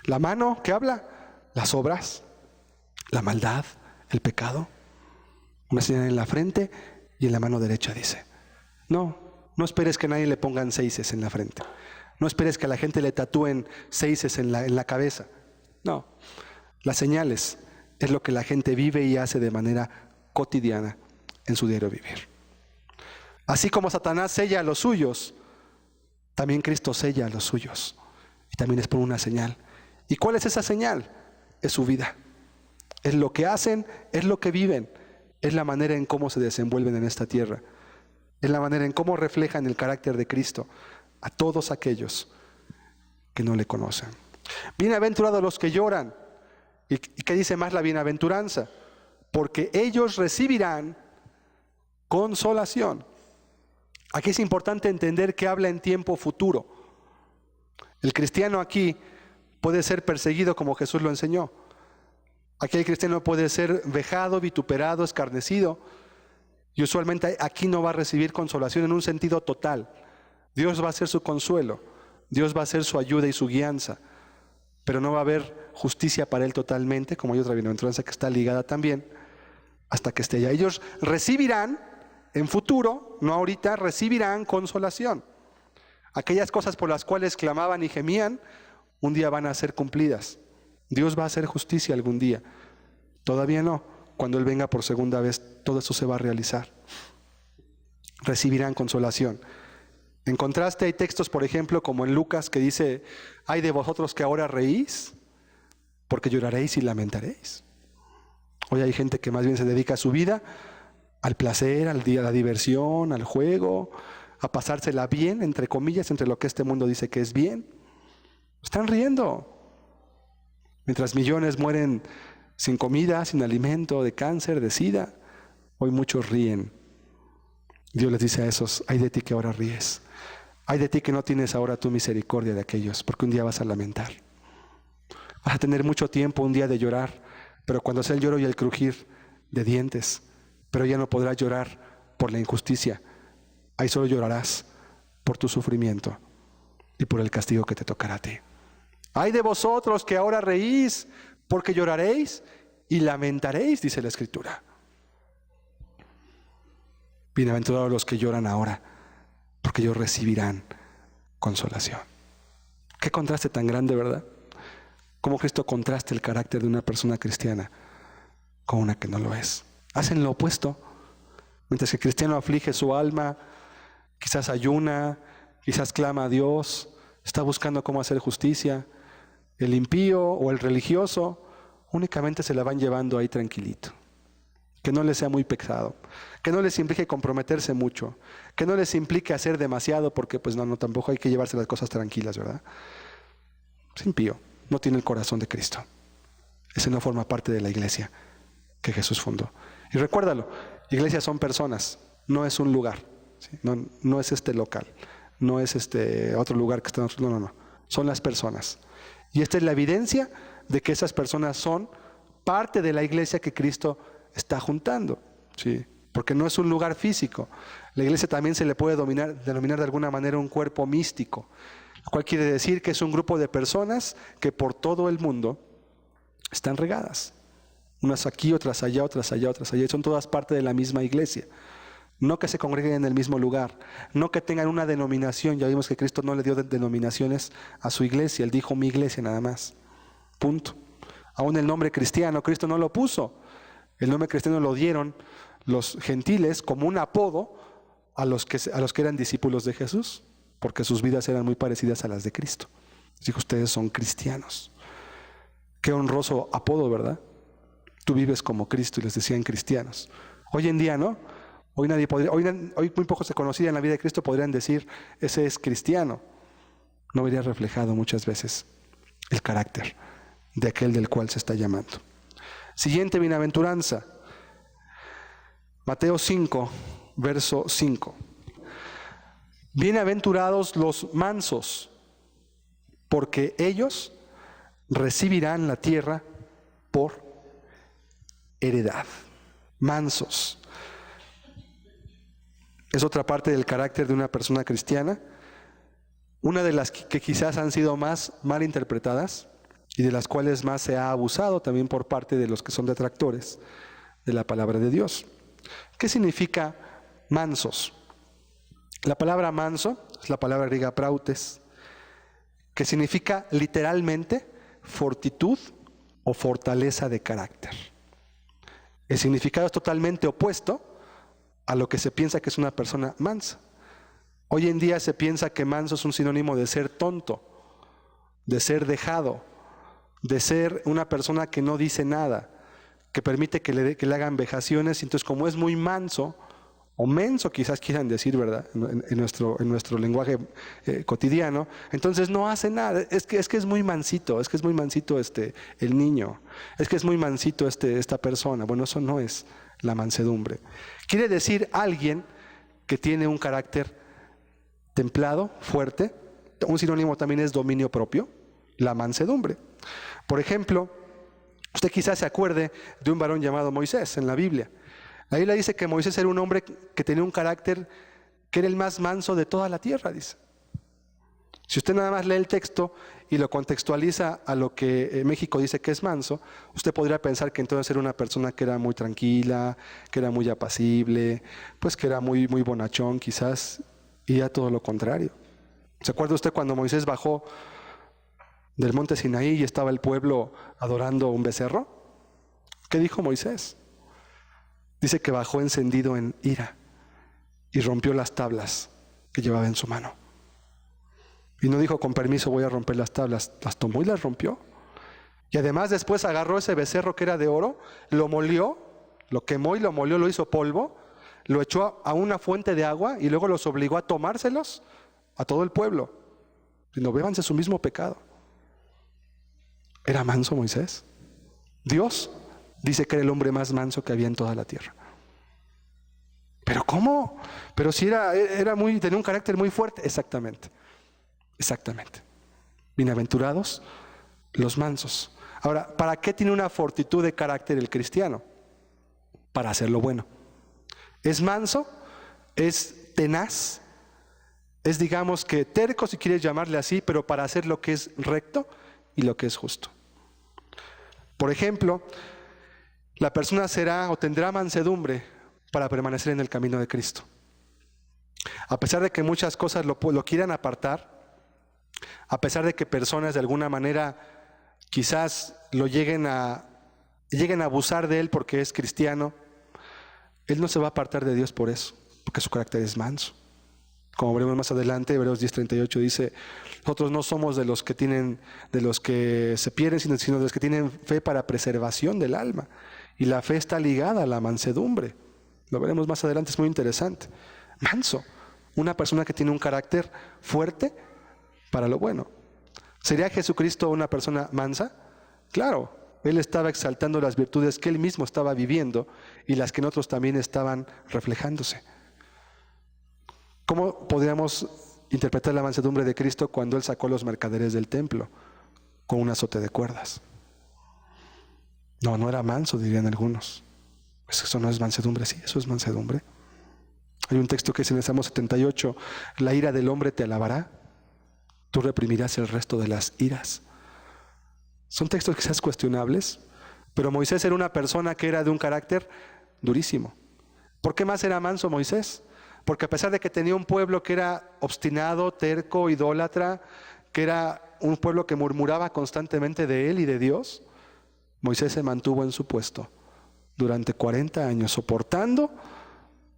La mano, ¿qué habla? Las obras, la maldad, el pecado. Una señal en la frente y en la mano derecha, dice. No esperes que nadie le pongan 6 en la frente. No esperes que a la gente le tatúen 6 en la cabeza. No, las señales es lo que la gente vive y hace de manera cotidiana en su diario vivir. Así como Satanás sella a los suyos, también Cristo sella a los suyos. Y también les pone una señal. ¿Y cuál es esa señal? Es su vida. Es lo que hacen, es lo que viven, es la manera en cómo se desenvuelven en esta tierra. Es la manera en cómo reflejan el carácter de Cristo a todos aquellos que no le conocen. Bienaventurados los que lloran. ¿Y qué dice más la bienaventuranza? Porque ellos recibirán consolación. Aquí es importante entender que habla en tiempo futuro. El cristiano aquí puede ser perseguido como Jesús lo enseñó. Aquí el cristiano puede ser vejado, vituperado, escarnecido. Y usualmente aquí no va a recibir consolación en un sentido total. Dios va a ser su consuelo, Dios va a ser su ayuda y su guianza, pero no va a haber justicia para él totalmente, como hay otra bienaventuranza que está ligada también, hasta que esté allá. Ellos recibirán en futuro, no ahorita, recibirán consolación. Aquellas cosas por las cuales clamaban y gemían, un día van a ser cumplidas. Dios va a hacer justicia algún día. Todavía no. Cuando Él venga por segunda vez, todo eso se va a realizar. Recibirán consolación. En contraste, hay textos, por ejemplo, como en Lucas, que dice: ay de vosotros que ahora reís, porque lloraréis y lamentaréis. Hoy hay gente que más bien se dedica a su vida al placer, a la diversión, al juego, a pasársela bien, entre comillas, entre lo que este mundo dice que es bien. Están riendo. Mientras millones mueren sin comida, sin alimento, de cáncer, de sida, hoy muchos ríen. Dios les dice a esos: ay de ti que ahora ríes. Ay de ti que no tienes ahora tu misericordia de aquellos, porque un día vas a lamentar. Vas a tener mucho tiempo un día de llorar, pero cuando sea el lloro y el crujir de dientes, pero ya no podrás llorar por la injusticia. Ahí solo llorarás por tu sufrimiento y por el castigo que te tocará a ti. Ay de vosotros que ahora reís, porque lloraréis y lamentaréis, dice la Escritura. Bienaventurados los que lloran ahora, porque ellos recibirán consolación. Qué contraste tan grande, ¿verdad? Cómo Cristo contrasta el carácter de una persona cristiana con una que no lo es. Hacen lo opuesto. Mientras que el cristiano aflige su alma, quizás ayuna, quizás clama a Dios, está buscando cómo hacer justicia, el impío o el religioso únicamente se la van llevando ahí tranquilito. Que no les sea muy pesado, que no les implique comprometerse mucho, que no les implique hacer demasiado, porque pues no, tampoco hay que llevarse las cosas tranquilas, ¿verdad? Es impío, no tiene el corazón de Cristo. Ese no forma parte de la iglesia que Jesús fundó. Y recuérdalo, iglesias son personas, no es un lugar, ¿sí? No es este local, no es este otro lugar que está en otro, no, son las personas. Y esta es la evidencia de que esas personas son parte de la iglesia que Cristo está juntando, ¿sí? Porque no es un lugar físico. La iglesia también se le puede denominar de alguna manera un cuerpo místico, lo cual quiere decir que es un grupo de personas que por todo el mundo están regadas. Unas aquí, otras allá, otras allá, otras allá. Y son todas parte de la misma iglesia. No que se congreguen en el mismo lugar, no que tengan una denominación. Ya vimos que Cristo no le dio denominaciones a su iglesia, Él dijo mi iglesia nada más. Punto. Aún el nombre cristiano, Cristo no lo puso. El nombre cristiano lo dieron los gentiles como un apodo a los que eran discípulos de Jesús, porque sus vidas eran muy parecidas a las de Cristo. Dijo, ustedes son cristianos. Qué honroso apodo, ¿verdad? Tú vives como Cristo, y les decían cristianos. Hoy en día, ¿no? Hoy muy pocos se conocían en la vida de Cristo podrían decir, ese es cristiano. No vería reflejado muchas veces el carácter de aquel del cual se está llamando. Siguiente bienaventuranza. Mateo 5, verso 5. Bienaventurados los mansos, porque ellos recibirán la tierra por heredad. Mansos. Es otra parte del carácter de una persona cristiana, una de las que quizás han sido más mal interpretadas y de las cuales más se ha abusado también por parte de los que son detractores de la palabra de Dios. ¿Qué significa mansos? La palabra manso es la palabra griega prautes, que significa literalmente fortitud o fortaleza de carácter. El significado es totalmente opuesto a lo que se piensa que es una persona mansa. Hoy en día se piensa que manso es un sinónimo de ser tonto, de ser dejado, de ser una persona que no dice nada, que permite que le hagan vejaciones. Y entonces, como es muy manso, o menso quizás quieran decir, ¿verdad? En nuestro lenguaje cotidiano, entonces no hace nada. Es que es muy mansito, es que es muy mansito el niño, es que es muy mansito esta persona. Bueno, eso no es la mansedumbre. Quiere decir alguien que tiene un carácter templado, fuerte. Un sinónimo también es dominio propio, la mansedumbre. Por ejemplo, usted quizás se acuerde de un varón llamado Moisés en la Biblia. La Biblia dice que Moisés era un hombre que tenía un carácter que era el más manso de toda la tierra, dice. Si usted nada más lee el texto y lo contextualiza a lo que México dice que es manso, usted podría pensar que entonces era una persona que era muy tranquila, que era muy apacible, pues que era muy, muy bonachón quizás, y ya todo lo contrario. ¿Se acuerda usted cuando Moisés bajó del monte Sinaí y estaba el pueblo adorando un becerro? ¿Qué dijo Moisés? Dice que bajó encendido en ira y rompió las tablas que llevaba en su mano. Y no dijo, con permiso voy a romper las tablas, las tomó y las rompió. Y además después agarró ese becerro que era de oro, lo molió, lo quemó y lo molió, lo hizo polvo, lo echó a una fuente de agua y luego los obligó a tomárselos a todo el pueblo. Y no bébanse su mismo pecado. ¿Era manso Moisés? Dios dice que era el hombre más manso que había en toda la tierra. ¿Pero cómo? Pero si tenía un carácter muy fuerte. Exactamente. Bienaventurados los mansos. Ahora, ¿para qué tiene una fortitud de carácter el cristiano? Para hacer lo bueno. Es manso, es tenaz, es, digamos, que terco, si quieres llamarle así, pero para hacer lo que es recto y lo que es justo. Por ejemplo, la persona será o tendrá mansedumbre para permanecer en el camino de Cristo. A pesar de que muchas cosas lo quieran apartar, a pesar de que personas de alguna manera quizás lleguen a abusar de él porque es cristiano, él no se va a apartar de Dios por eso, porque su carácter es manso. Como veremos más adelante, Hebreos 10:38 dice: nosotros no somos de los que se pierden, sino de los que tienen fe para preservación del alma. Y la fe está ligada a la mansedumbre. Lo veremos más adelante, es muy interesante. Manso, una persona que tiene un carácter fuerte para lo bueno. ¿Sería Jesucristo una persona mansa? Claro, Él estaba exaltando las virtudes que Él mismo estaba viviendo y las que en otros también estaban reflejándose. ¿Cómo podríamos interpretar la mansedumbre de Cristo cuando Él sacó a los mercaderes del templo con un azote de cuerdas? No era manso, dirían algunos. Pues eso no es mansedumbre. Sí, eso es mansedumbre. Hay un texto que dice en el Salmo 78: la ira del hombre te alabará, tú reprimirás el resto de las iras. Son textos quizás cuestionables, pero Moisés era una persona que era de un carácter durísimo. ¿Por qué más era manso Moisés? Porque a pesar de que tenía un pueblo que era obstinado, terco, idólatra, que era un pueblo que murmuraba constantemente de él y de Dios, Moisés se mantuvo en su puesto durante 40 años, soportando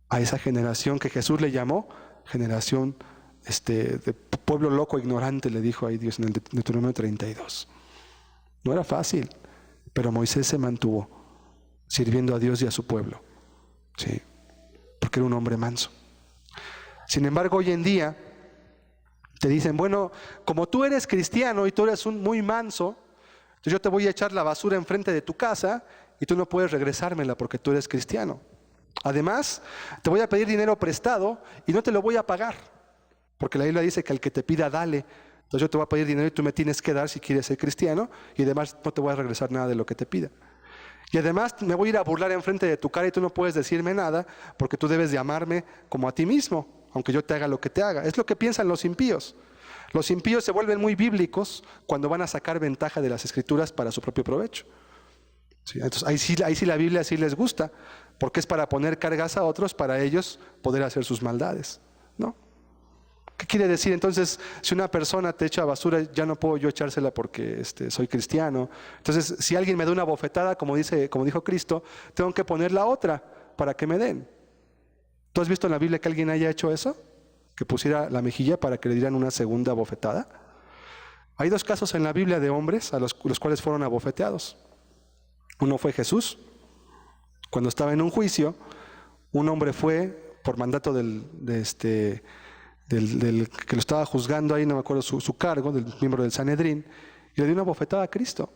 a esa generación que Jesús le llamó generación de pueblo loco, ignorante, le dijo ahí Dios en el Deuteronomio 32. No era fácil, pero Moisés se mantuvo sirviendo a Dios y a su pueblo. Sí, porque era un hombre manso. Sin embargo, hoy en día te dicen: bueno, como tú eres cristiano y tú eres muy manso, entonces yo te voy a echar la basura enfrente de tu casa y tú no puedes regresármela porque tú eres cristiano. Además, te voy a pedir dinero prestado y no te lo voy a pagar, porque la Biblia dice que al que te pida, dale. Entonces yo te voy a pedir dinero y tú me tienes que dar si quieres ser cristiano, y además no te voy a regresar nada de lo que te pida. Y además me voy a ir a burlar enfrente de tu cara y tú no puedes decirme nada, porque tú debes de amarme como a ti mismo, aunque yo te haga lo que te haga. Es lo que piensan los impíos. Los impíos se vuelven muy bíblicos cuando van a sacar ventaja de las Escrituras para su propio provecho. Sí, entonces ahí sí la Biblia sí les gusta, porque es para poner cargas a otros, para ellos poder hacer sus maldades, ¿no? ¿Qué quiere decir? Entonces, si una persona te echa basura, ya no puedo yo echársela porque soy cristiano. Entonces, si alguien me da una bofetada, como dijo Cristo, tengo que poner la otra para que me den. ¿Tú has visto en la Biblia que alguien haya hecho eso? Que pusiera la mejilla para que le dieran una segunda bofetada. Hay dos casos en la Biblia de hombres a los cuales fueron abofeteados. Uno fue Jesús. Cuando estaba en un juicio, un hombre fue, por mandato del que lo estaba juzgando ahí, no me acuerdo su cargo, del miembro del Sanedrín, y le dio una bofetada a Cristo.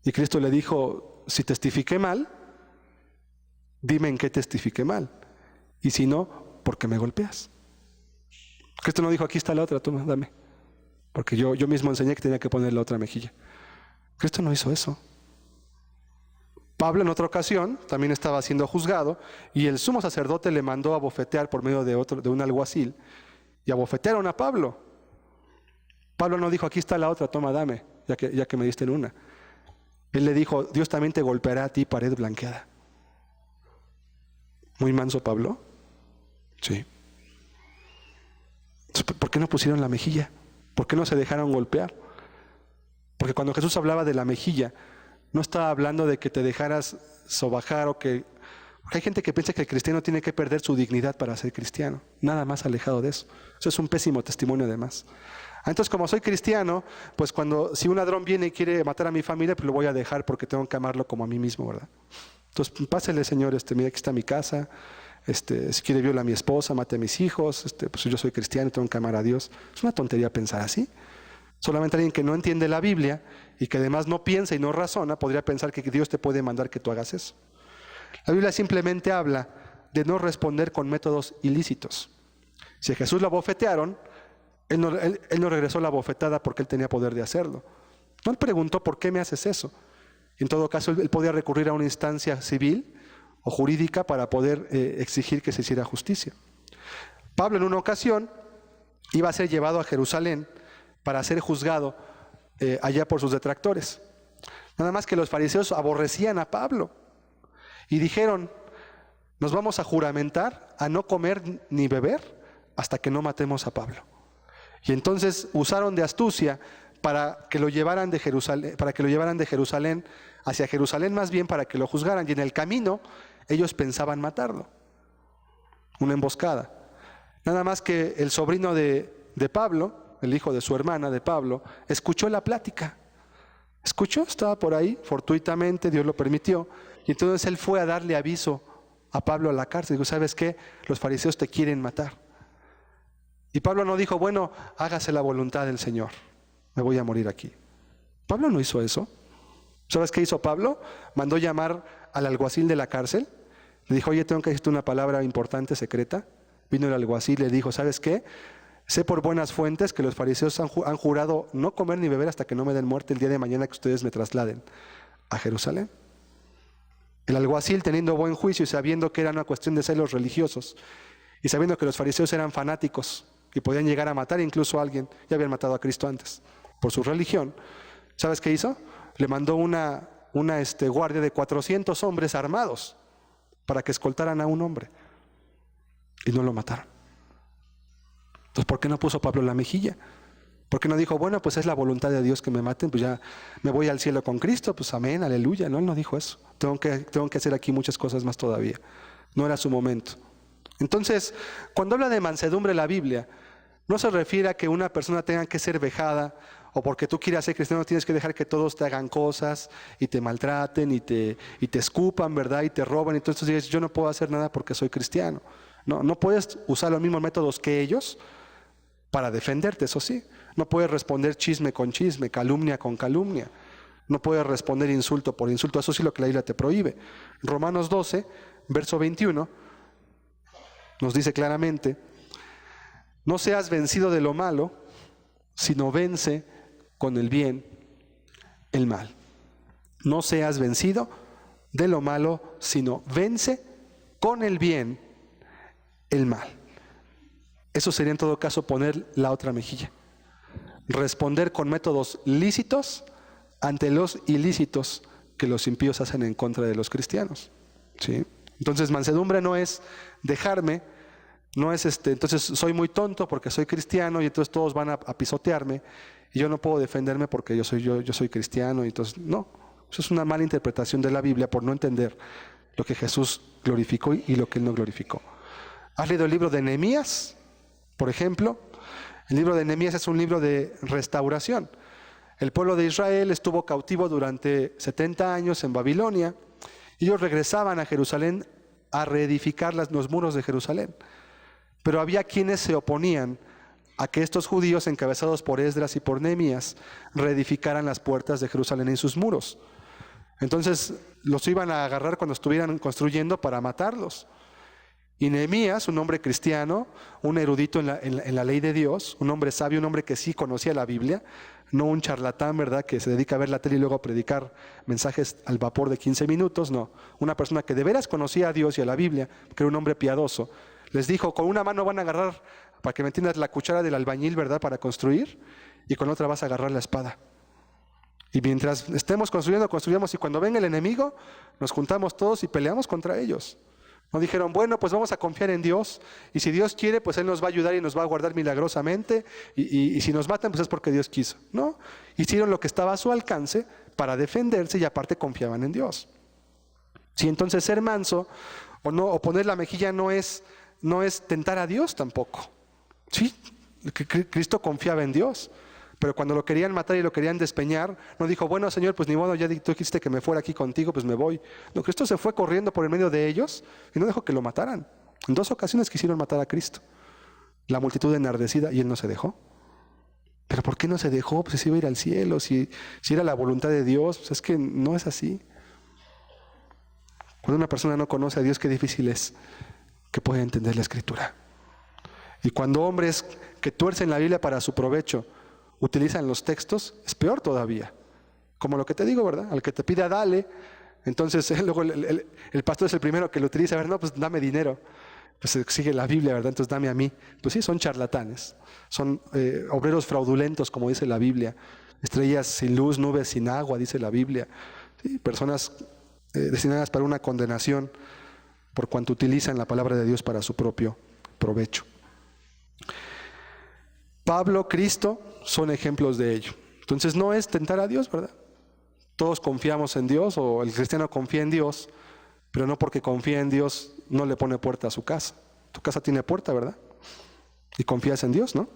Y Cristo le dijo: si testifiqué mal, dime en qué testifiqué mal, y si no, ¿por qué me golpeas? Cristo no dijo: aquí está la otra, toma, dame, porque yo mismo enseñé que tenía que poner la otra mejilla. Cristo no hizo eso. Pablo en otra ocasión también estaba siendo juzgado y el sumo sacerdote le mandó a bofetear por medio de un alguacil, y abofetearon a Pablo. Pablo no dijo: aquí está la otra, toma, dame, ya que me diste en una. Él le dijo: Dios también te golpeará a ti, pared blanqueada. Muy manso Pablo. Sí. ¿Por qué no pusieron la mejilla? ¿Por qué no se dejaron golpear? Porque cuando Jesús hablaba de la mejilla, no estaba hablando de que te dejaras sobajar porque hay gente que piensa que el cristiano tiene que perder su dignidad para ser cristiano. Nada más alejado de eso. Eso es un pésimo testimonio además. Entonces, como soy cristiano, pues si un ladrón viene y quiere matar a mi familia, pues lo voy a dejar porque tengo que amarlo como a mí mismo, ¿verdad? Entonces, pásele, Señor, mira, aquí está mi casa, si quiere viola a mi esposa, mate a mis hijos, pues yo soy cristiano, tengo que amar a Dios. Es una tontería pensar así. Solamente alguien que no entiende la Biblia y que además no piensa y no razona, podría pensar que Dios te puede mandar que tú hagas eso. La Biblia simplemente habla de no responder con métodos ilícitos. Si a Jesús lo abofetearon, él no regresó la bofetada porque él tenía poder de hacerlo. No le preguntó, ¿por qué me haces eso? En todo caso, él podía recurrir a una instancia civil o jurídica para poder exigir que se hiciera justicia. Pablo en una ocasión iba a ser llevado a Jerusalén para ser juzgado allá por sus detractores. Nada más que los fariseos aborrecían a Pablo y dijeron, nos vamos a juramentar a no comer ni beber hasta que no matemos a Pablo. Y entonces usaron de astucia para que lo llevaran de Jerusalén, hacia Jerusalén más bien, para que lo juzgaran. Y en el camino ellos pensaban matarlo. Una emboscada. Nada más que el sobrino de Pablo, el hijo de su hermana de Pablo, escuchó la plática. Escuchó, estaba por ahí, fortuitamente, Dios lo permitió. Y entonces él fue a darle aviso a Pablo a la cárcel. Dijo, ¿sabes qué? Los fariseos te quieren matar. Y Pablo no dijo, bueno, hágase la voluntad del Señor, me voy a morir aquí. Pablo no hizo eso. ¿Sabes qué hizo Pablo? Mandó llamar al alguacil de la cárcel. Le dijo, oye, tengo que decirte una palabra importante, secreta. Vino el alguacil y le dijo, ¿sabes qué? Sé por buenas fuentes que los fariseos han jurado no comer ni beber hasta que no me den muerte el día de mañana que ustedes me trasladen a Jerusalén. El alguacil, teniendo buen juicio y sabiendo que era una cuestión de celos religiosos y sabiendo que los fariseos eran fanáticos y podían llegar a matar incluso a alguien, ya habían matado a Cristo antes, por su religión, ¿sabes qué hizo? Le mandó una guardia de 400 hombres armados para que escoltaran a un hombre y no lo mataron. Entonces, ¿por qué no puso Pablo la mejilla? ¿Por qué no dijo, bueno, pues es la voluntad de Dios que me maten, pues ya me voy al cielo con Cristo, pues amén, aleluya? No, él no dijo eso. Tengo que hacer aquí muchas cosas más todavía. No era su momento. Entonces, cuando habla de mansedumbre la Biblia, no se refiere a que una persona tenga que ser vejada, o porque tú quieras ser cristiano tienes que dejar que todos te hagan cosas y te maltraten y te escupan, ¿verdad? Y te roban. Entonces dices, yo no puedo hacer nada porque soy cristiano. No puedes usar los mismos métodos que ellos para defenderte, eso sí. No puedes responder chisme con chisme, calumnia con calumnia. No puedes responder insulto por insulto. Eso sí es lo que la Biblia te prohíbe. Romanos 12, verso 21, nos dice claramente, no seas vencido de lo malo, sino vence con el bien el mal. No seas vencido de lo malo, sino vence con el bien el mal. Eso sería en todo caso poner la otra mejilla. Responder con métodos lícitos ante los ilícitos que los impíos hacen en contra de los cristianos. ¿Sí? Entonces, mansedumbre no es dejarme, no es entonces soy muy tonto porque soy cristiano y entonces todos van a pisotearme y yo no puedo defenderme porque yo soy cristiano y entonces no. Eso es una mala interpretación de la Biblia por no entender lo que Jesús glorificó y lo que Él no glorificó. ¿Has leído el libro de Nehemías, por ejemplo? El libro de Nehemías es un libro de restauración. El pueblo de Israel estuvo cautivo durante 70 años en Babilonia y ellos regresaban a Jerusalén a reedificar los muros de Jerusalén. Pero había quienes se oponían a que estos judíos, encabezados por Esdras y por Nehemías, reedificaran las puertas de Jerusalén en sus muros. Entonces los iban a agarrar cuando estuvieran construyendo para matarlos. Y Nehemías, un hombre cristiano, un erudito en la ley de Dios, un hombre sabio, un hombre que sí conocía la Biblia, no un charlatán, ¿verdad?, que se dedica a ver la tele y luego a predicar mensajes al vapor de 15 minutos, no. Una persona que de veras conocía a Dios y a la Biblia, que era un hombre piadoso, les dijo, con una mano van a agarrar, para que me entiendas, la cuchara del albañil, ¿verdad?, para construir, y con otra vas a agarrar la espada. Y mientras estemos construyamos, y cuando venga el enemigo, nos juntamos todos y peleamos contra ellos. No dijeron, bueno, pues vamos a confiar en Dios, y si Dios quiere, pues Él nos va a ayudar y nos va a guardar milagrosamente, y si nos matan, pues es porque Dios quiso. No, hicieron lo que estaba a su alcance para defenderse y aparte confiaban en Dios. Sí, entonces ser manso o poner la mejilla no es tentar a Dios tampoco. Sí, Cristo confiaba en Dios, Pero cuando lo querían matar y lo querían despeñar, no dijo, bueno, Señor, pues ni modo, ya tú dijiste que me fuera aquí contigo, pues me voy. No, Cristo se fue corriendo por el medio de ellos y no dejó que lo mataran. En 2 ocasiones quisieron matar a Cristo. La multitud enardecida y Él no se dejó. ¿Pero por qué no se dejó? Pues si iba a ir al cielo, si era la voluntad de Dios, pues es que no es así. Cuando una persona no conoce a Dios, qué difícil es que pueda entender la Escritura. Y cuando hombres que tuercen la Biblia para su provecho utilizan los textos, es peor todavía. Como lo que te digo, ¿verdad? Al que te pida, dale. Entonces luego el pastor es el primero que lo utiliza. A ver, no, pues dame dinero. Pues sigue la Biblia, ¿verdad? Entonces dame a mí. Pues sí, son charlatanes. Son obreros fraudulentos, como dice la Biblia. Estrellas sin luz, nubes sin agua, dice la Biblia. ¿Sí? Personas destinadas para una condenación por cuanto utilizan la palabra de Dios para su propio provecho. Pablo, Cristo son ejemplos de ello. Entonces no es tentar a Dios, ¿verdad? Todos confiamos en Dios, o el cristiano confía en Dios, pero no porque confía en Dios no le pone puerta a su casa. Tu casa tiene puerta, ¿verdad? Y confías en Dios, ¿no?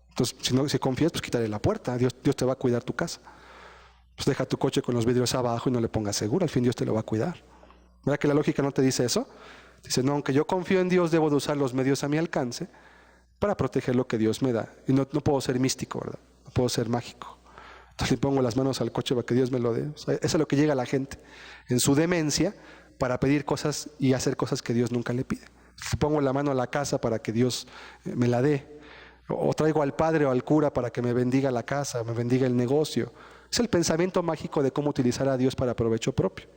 Entonces, si confías, pues quítale la puerta. Dios te va a cuidar tu casa. Pues deja tu coche con los vidrios abajo y no le pongas seguro. Al fin Dios te lo va a cuidar. ¿Verdad que la lógica no te dice eso? Dice, no, aunque yo confío en Dios, debo de usar los medios a mi alcance para proteger lo que Dios me da. Y no puedo ser místico, ¿verdad? No puedo ser mágico. Entonces le pongo las manos al coche para que Dios me lo dé. O sea, eso es lo que llega a la gente en su demencia para pedir cosas y hacer cosas que Dios nunca le pide. Le pongo la mano a la casa para que Dios me la dé. O traigo al padre o al cura para que me bendiga la casa, me bendiga el negocio. Es el pensamiento mágico de cómo utilizar a Dios para provecho propio.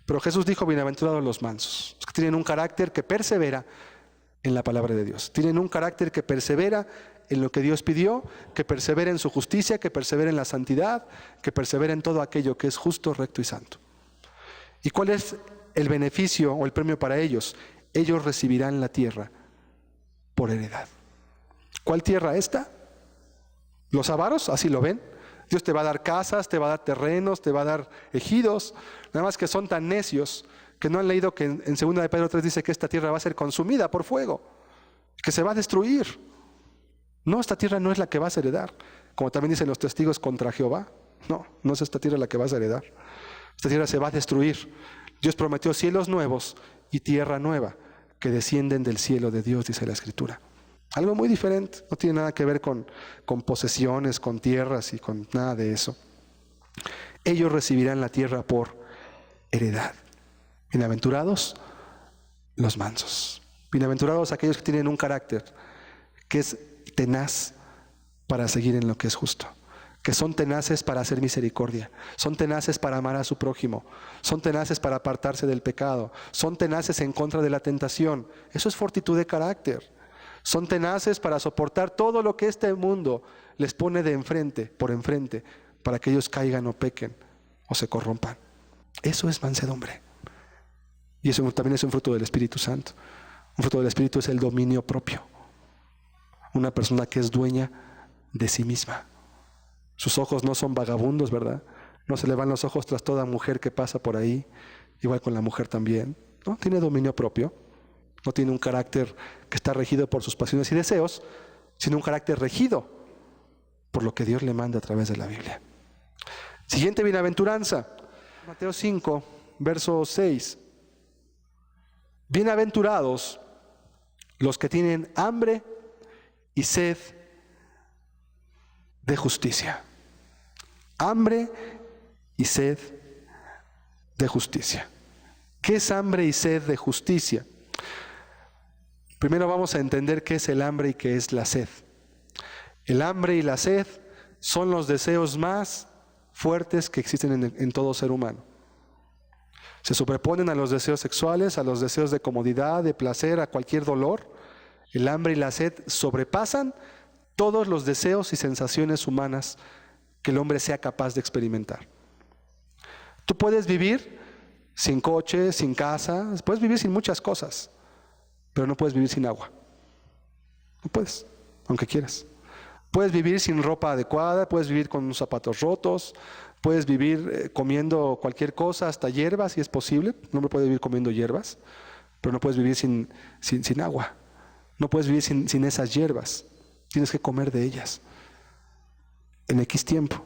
Pero Jesús dijo, bienaventurados los mansos, los que tienen un carácter que persevera en la palabra de Dios. Tienen un carácter que persevera en lo que Dios pidió, que persevera en su justicia, que persevera en la santidad, que persevera en todo aquello que es justo, recto y santo. ¿Y cuál es el beneficio o el premio para ellos? Ellos recibirán la tierra por heredad. ¿Cuál tierra esta? Los avaros, así lo ven. Dios te va a dar casas, te va a dar terrenos, te va a dar ejidos. Nada más que son tan necios que no han leído que en 2 de Pedro 3 dice que esta tierra va a ser consumida por fuego, que se va a destruir. No, esta tierra no es la que vas a heredar. Como también dicen los testigos contra Jehová. No es esta tierra la que vas a heredar. Esta tierra se va a destruir. Dios prometió cielos nuevos y tierra nueva que descienden del cielo de Dios, dice la Escritura. Algo muy diferente, no tiene nada que ver con posesiones, con tierras y con nada de eso. Ellos recibirán la tierra por heredad. Bienaventurados los mansos. Bienaventurados aquellos que tienen un carácter que es tenaz para seguir en lo que es justo, que son tenaces para hacer misericordia, son tenaces para amar a su prójimo, son tenaces para apartarse del pecado, son tenaces en contra de la tentación. Eso es fortitud de carácter. Son tenaces para soportar todo lo que este mundo les pone por enfrente, para que ellos caigan o pequen o se corrompan. Eso es mansedumbre. Y eso también es un fruto del Espíritu Santo. Un fruto del Espíritu es el dominio propio. Una persona que es dueña de sí misma. Sus ojos no son vagabundos, ¿verdad? No se le van los ojos tras toda mujer que pasa por ahí. Igual con la mujer también. ¿No? Tiene dominio propio. No tiene un carácter que está regido por sus pasiones y deseos, sino un carácter regido por lo que Dios le manda a través de la Biblia. Siguiente bienaventuranza, Mateo 5, verso 6. Bienaventurados los que tienen hambre y sed de justicia. Hambre y sed de justicia. ¿Qué es hambre y sed de justicia? Primero vamos a entender qué es el hambre y qué es la sed. El hambre y la sed son los deseos más fuertes que existen en todo ser humano. Se sobreponen a los deseos sexuales, a los deseos de comodidad, de placer, a cualquier dolor. El hambre y la sed sobrepasan todos los deseos y sensaciones humanas que el hombre sea capaz de experimentar. Tú puedes vivir sin coche, sin casa, puedes vivir sin muchas cosas, pero no puedes vivir sin agua. No puedes, aunque quieras. Puedes vivir sin ropa adecuada, puedes vivir con unos zapatos rotos, puedes vivir comiendo cualquier cosa, hasta hierbas, si es posible. Un hombre puede vivir comiendo hierbas, pero no puedes vivir sin agua. No puedes vivir sin esas hierbas. Tienes que comer de ellas. en X tiempo.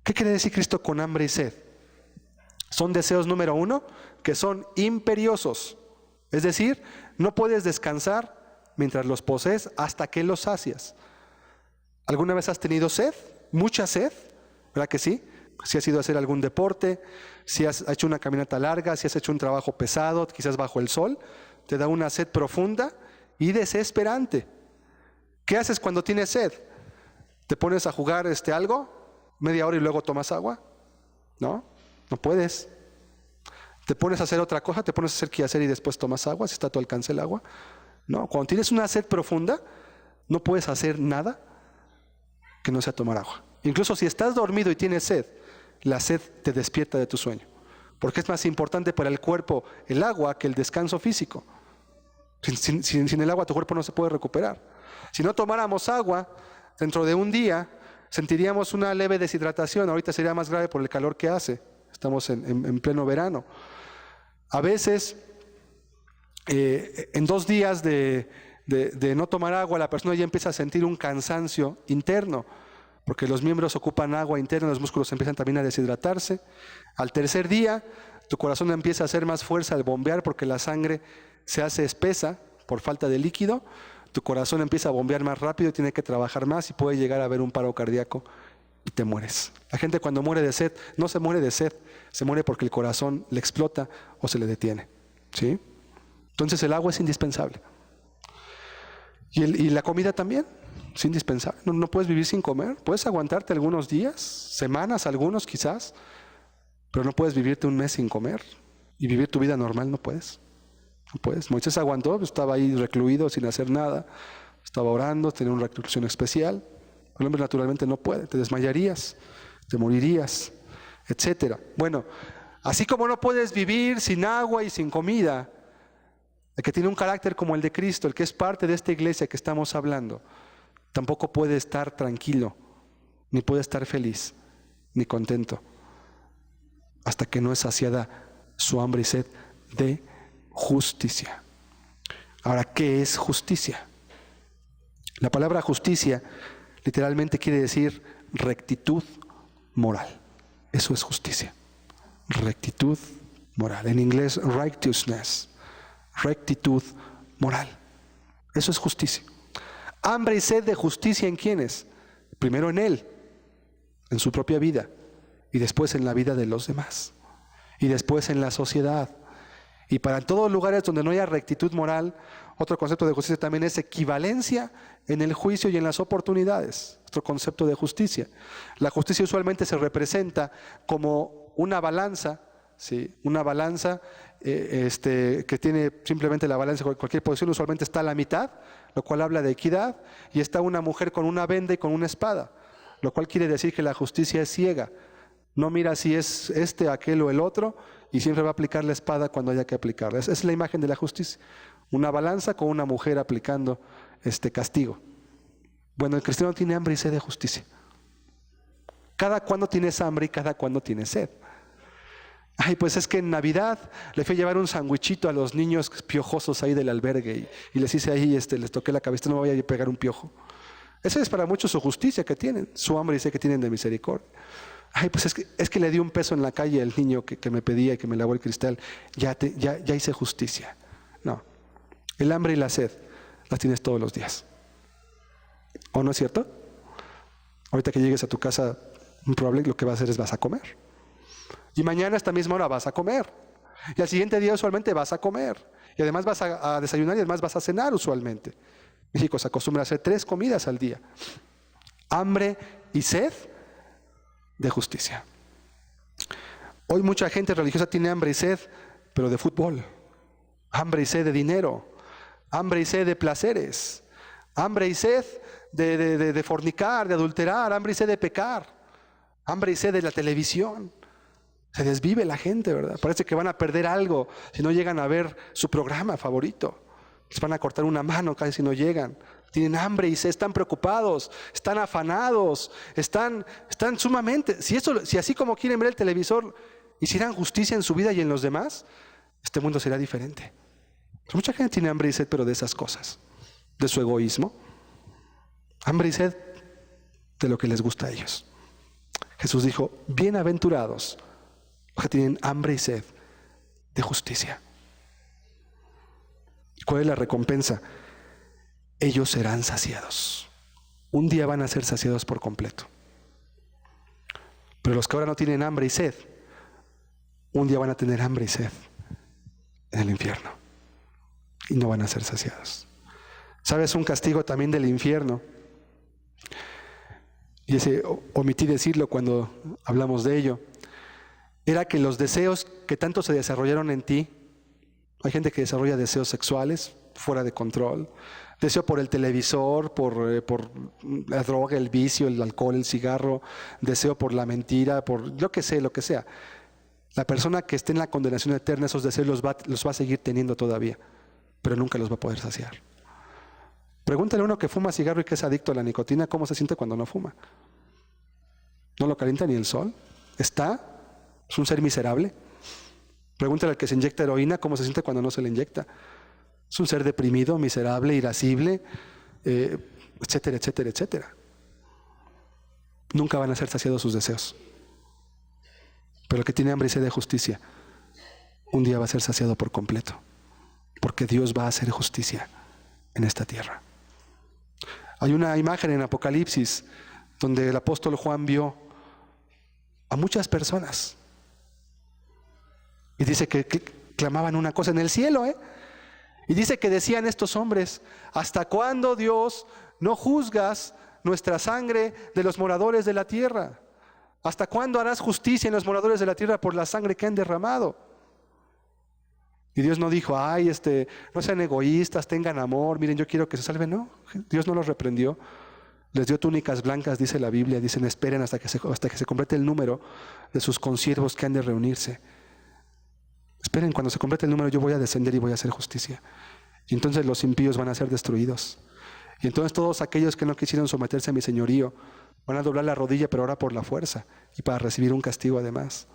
¿Qué quiere decir Cristo con hambre y sed? Son deseos número uno, que son imperiosos. Es decir, no puedes descansar mientras los posees hasta que los sacias. ¿Alguna vez has tenido sed? ¿Mucha sed? ¿Verdad que sí? Si has ido a hacer algún deporte, si has hecho una caminata larga, si has hecho un trabajo pesado, quizás bajo el sol, te da una sed profunda y desesperante. ¿Qué haces cuando tienes sed? ¿Te pones a jugar algo? ¿Media hora y luego tomas agua? No, no puedes. ¿Te pones a hacer otra cosa? ¿Te pones a hacer quehacer y después tomas agua si está a tu alcance el agua? No, cuando tienes una sed profunda, no puedes hacer nada que no sea tomar agua. Incluso si estás dormido y tienes sed, la sed te despierta de tu sueño. Porque es más importante para el cuerpo el agua que el descanso físico. Sin el agua tu cuerpo no se puede recuperar. Si no tomáramos agua, dentro de un día sentiríamos una leve deshidratación. Ahorita sería más grave por el calor que hace. Estamos en pleno verano. A veces, en 2 días de no tomar agua, la persona ya empieza a sentir un cansancio interno, porque los miembros ocupan agua interna, los músculos empiezan también a deshidratarse. Al tercer día, tu corazón empieza a hacer más fuerza al bombear, porque la sangre se hace espesa por falta de líquido. Tu corazón empieza a bombear más rápido, tiene que trabajar más y puede llegar a haber un paro cardíaco y te mueres. La gente cuando muere de sed, no se muere de sed, se muere porque el corazón le explota o se le detiene. ¿Sí? Entonces el agua es indispensable. Y la comida también es indispensable. No puedes vivir sin comer. Puedes aguantarte algunos días, semanas, algunos quizás, pero no puedes vivirte un mes sin comer y vivir tu vida normal. No puedes. No puedes. Moisés aguantó, estaba ahí recluido sin hacer nada, estaba orando, tenía una reclusión especial. El hombre naturalmente no puede. Te desmayarías, te morirías, etcétera. Bueno, así como no puedes vivir sin agua y sin comida, el que tiene un carácter como el de Cristo, el que es parte de esta iglesia que estamos hablando, tampoco puede estar tranquilo, ni puede estar feliz, ni contento, hasta que no es saciada su hambre y sed de justicia. Ahora, ¿qué es justicia? La palabra justicia literalmente quiere decir rectitud moral. Eso es justicia. Rectitud moral. En inglés, righteousness. Rectitud moral. Eso es justicia. Hambre y sed de justicia ¿en quiénes? Primero en Él, en su propia vida, y después en la vida de los demás, y después en la sociedad. Y para todos lugares donde no haya rectitud moral, otro concepto de justicia también es equivalencia en el juicio y en las oportunidades. Otro concepto de justicia. La justicia usualmente se representa como una balanza, ¿sí? Una balanza que tiene simplemente la balanza en cualquier posición, usualmente está a la mitad, lo cual habla de equidad, y está una mujer con una venda y con una espada, lo cual quiere decir que la justicia es ciega. No mira si es aquel o el otro, y siempre va a aplicar la espada cuando haya que aplicarla. Esa es la imagen de la justicia. Una balanza con una mujer aplicando castigo. Bueno, el cristiano tiene hambre y sed de justicia. Cada cuando tienes hambre y cada cuando tienes sed. Ay, pues es que en Navidad le fui a llevar un sandwichito a los niños piojosos ahí del albergue y les hice ahí, les toqué la cabeza, no me voy a pegar un piojo. Esa es para muchos su justicia que tienen, su hambre y sed que tienen de misericordia. Ay, pues es que le di un peso en la calle al niño que me pedía y que me lavó el cristal. Ya hice justicia. No. El hambre y la sed las tienes todos los días. ¿O no es cierto? Ahorita que llegues a tu casa, probablemente lo que vas a hacer es vas a comer. Y mañana a esta misma hora vas a comer. Y al siguiente día usualmente vas a comer. Y además vas a desayunar y además vas a cenar usualmente. México se acostumbra a hacer 3 comidas al día. Hambre y sed de justicia. Hoy mucha gente religiosa tiene hambre y sed, pero de fútbol. Hambre y sed de dinero. Hambre y sed de placeres. Hambre y sed de fornicar, de adulterar. Hambre y sed de pecar. Hambre y sed de la televisión. Se desvive la gente, ¿verdad? Parece que van a perder algo si no llegan a ver su programa favorito. Les van a cortar una mano casi si no llegan. Tienen hambre y sed, están preocupados, están afanados, están sumamente... Si así como quieren ver el televisor, hicieran justicia en su vida y en los demás, este mundo será diferente. Pero mucha gente tiene hambre y sed, pero de esas cosas, de su egoísmo. Hambre y sed de lo que les gusta a ellos. Jesús dijo, bienaventurados los que tienen hambre y sed de justicia. ¿Cuál es la recompensa? Ellos serán saciados. Un día van a ser saciados por completo. Pero los que ahora no tienen hambre y sed, un día van a tener hambre y sed en el infierno y no van a ser saciados. ¿Sabes un castigo también del infierno? Y ese omití decirlo cuando hablamos de ello. Era que los deseos que tanto se desarrollaron en ti, hay gente que desarrolla deseos sexuales fuera de control, deseo por el televisor, por la droga, el vicio, el alcohol, el cigarro, deseo por la mentira, por lo que sea. La persona que esté en la condenación eterna, esos deseos los va a seguir teniendo todavía, pero nunca los va a poder saciar. Pregúntale a uno que fuma cigarro y que es adicto a la nicotina, ¿cómo se siente cuando no fuma? ¿No lo calienta ni el sol? ¿Es un ser miserable? Pregúntale al que se inyecta heroína, ¿cómo se siente cuando no se le inyecta? Es un ser deprimido, miserable, irascible, etcétera, etcétera, etcétera. Nunca van a ser saciados sus deseos. Pero el que tiene hambre y sed de justicia, un día va a ser saciado por completo, porque Dios va a hacer justicia en esta tierra. Hay una imagen en Apocalipsis donde el apóstol Juan vio a muchas personas y dice que clamaban una cosa en el cielo, y dice que decían estos hombres: ¿hasta cuándo, Dios, no juzgas nuestra sangre de los moradores de la tierra? ¿Hasta cuándo harás justicia en los moradores de la tierra por la sangre que han derramado? Y Dios no dijo, no sean egoístas, tengan amor, miren, yo quiero que se salven. No, Dios no los reprendió. Les dio túnicas blancas, dice la Biblia. Dicen, esperen hasta que se complete el número de sus consiervos que han de reunirse. Esperen, cuando se complete el número yo voy a descender y voy a hacer justicia. Y entonces los impíos van a ser destruidos. Y entonces todos aquellos que no quisieron someterse a mi señorío van a doblar la rodilla, pero ahora por la fuerza y para recibir un castigo además.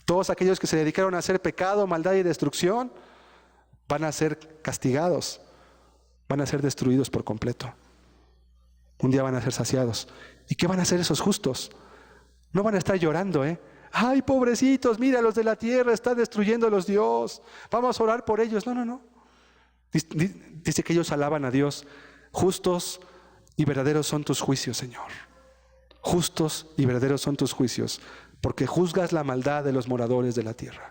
Todos aquellos que se dedicaron a hacer pecado, maldad y destrucción van a ser castigados, van a ser destruidos por completo. Un día van a ser saciados. ¿Y qué van a hacer esos justos? No van a estar llorando, ¡ay, pobrecitos! Mira, los de la tierra están destruyéndolos Dios. Vamos a orar por ellos. No. Dice que ellos alaban a Dios. Justos y verdaderos son tus juicios, Señor. Justos y verdaderos son tus juicios, porque juzgas la maldad de los moradores de la tierra.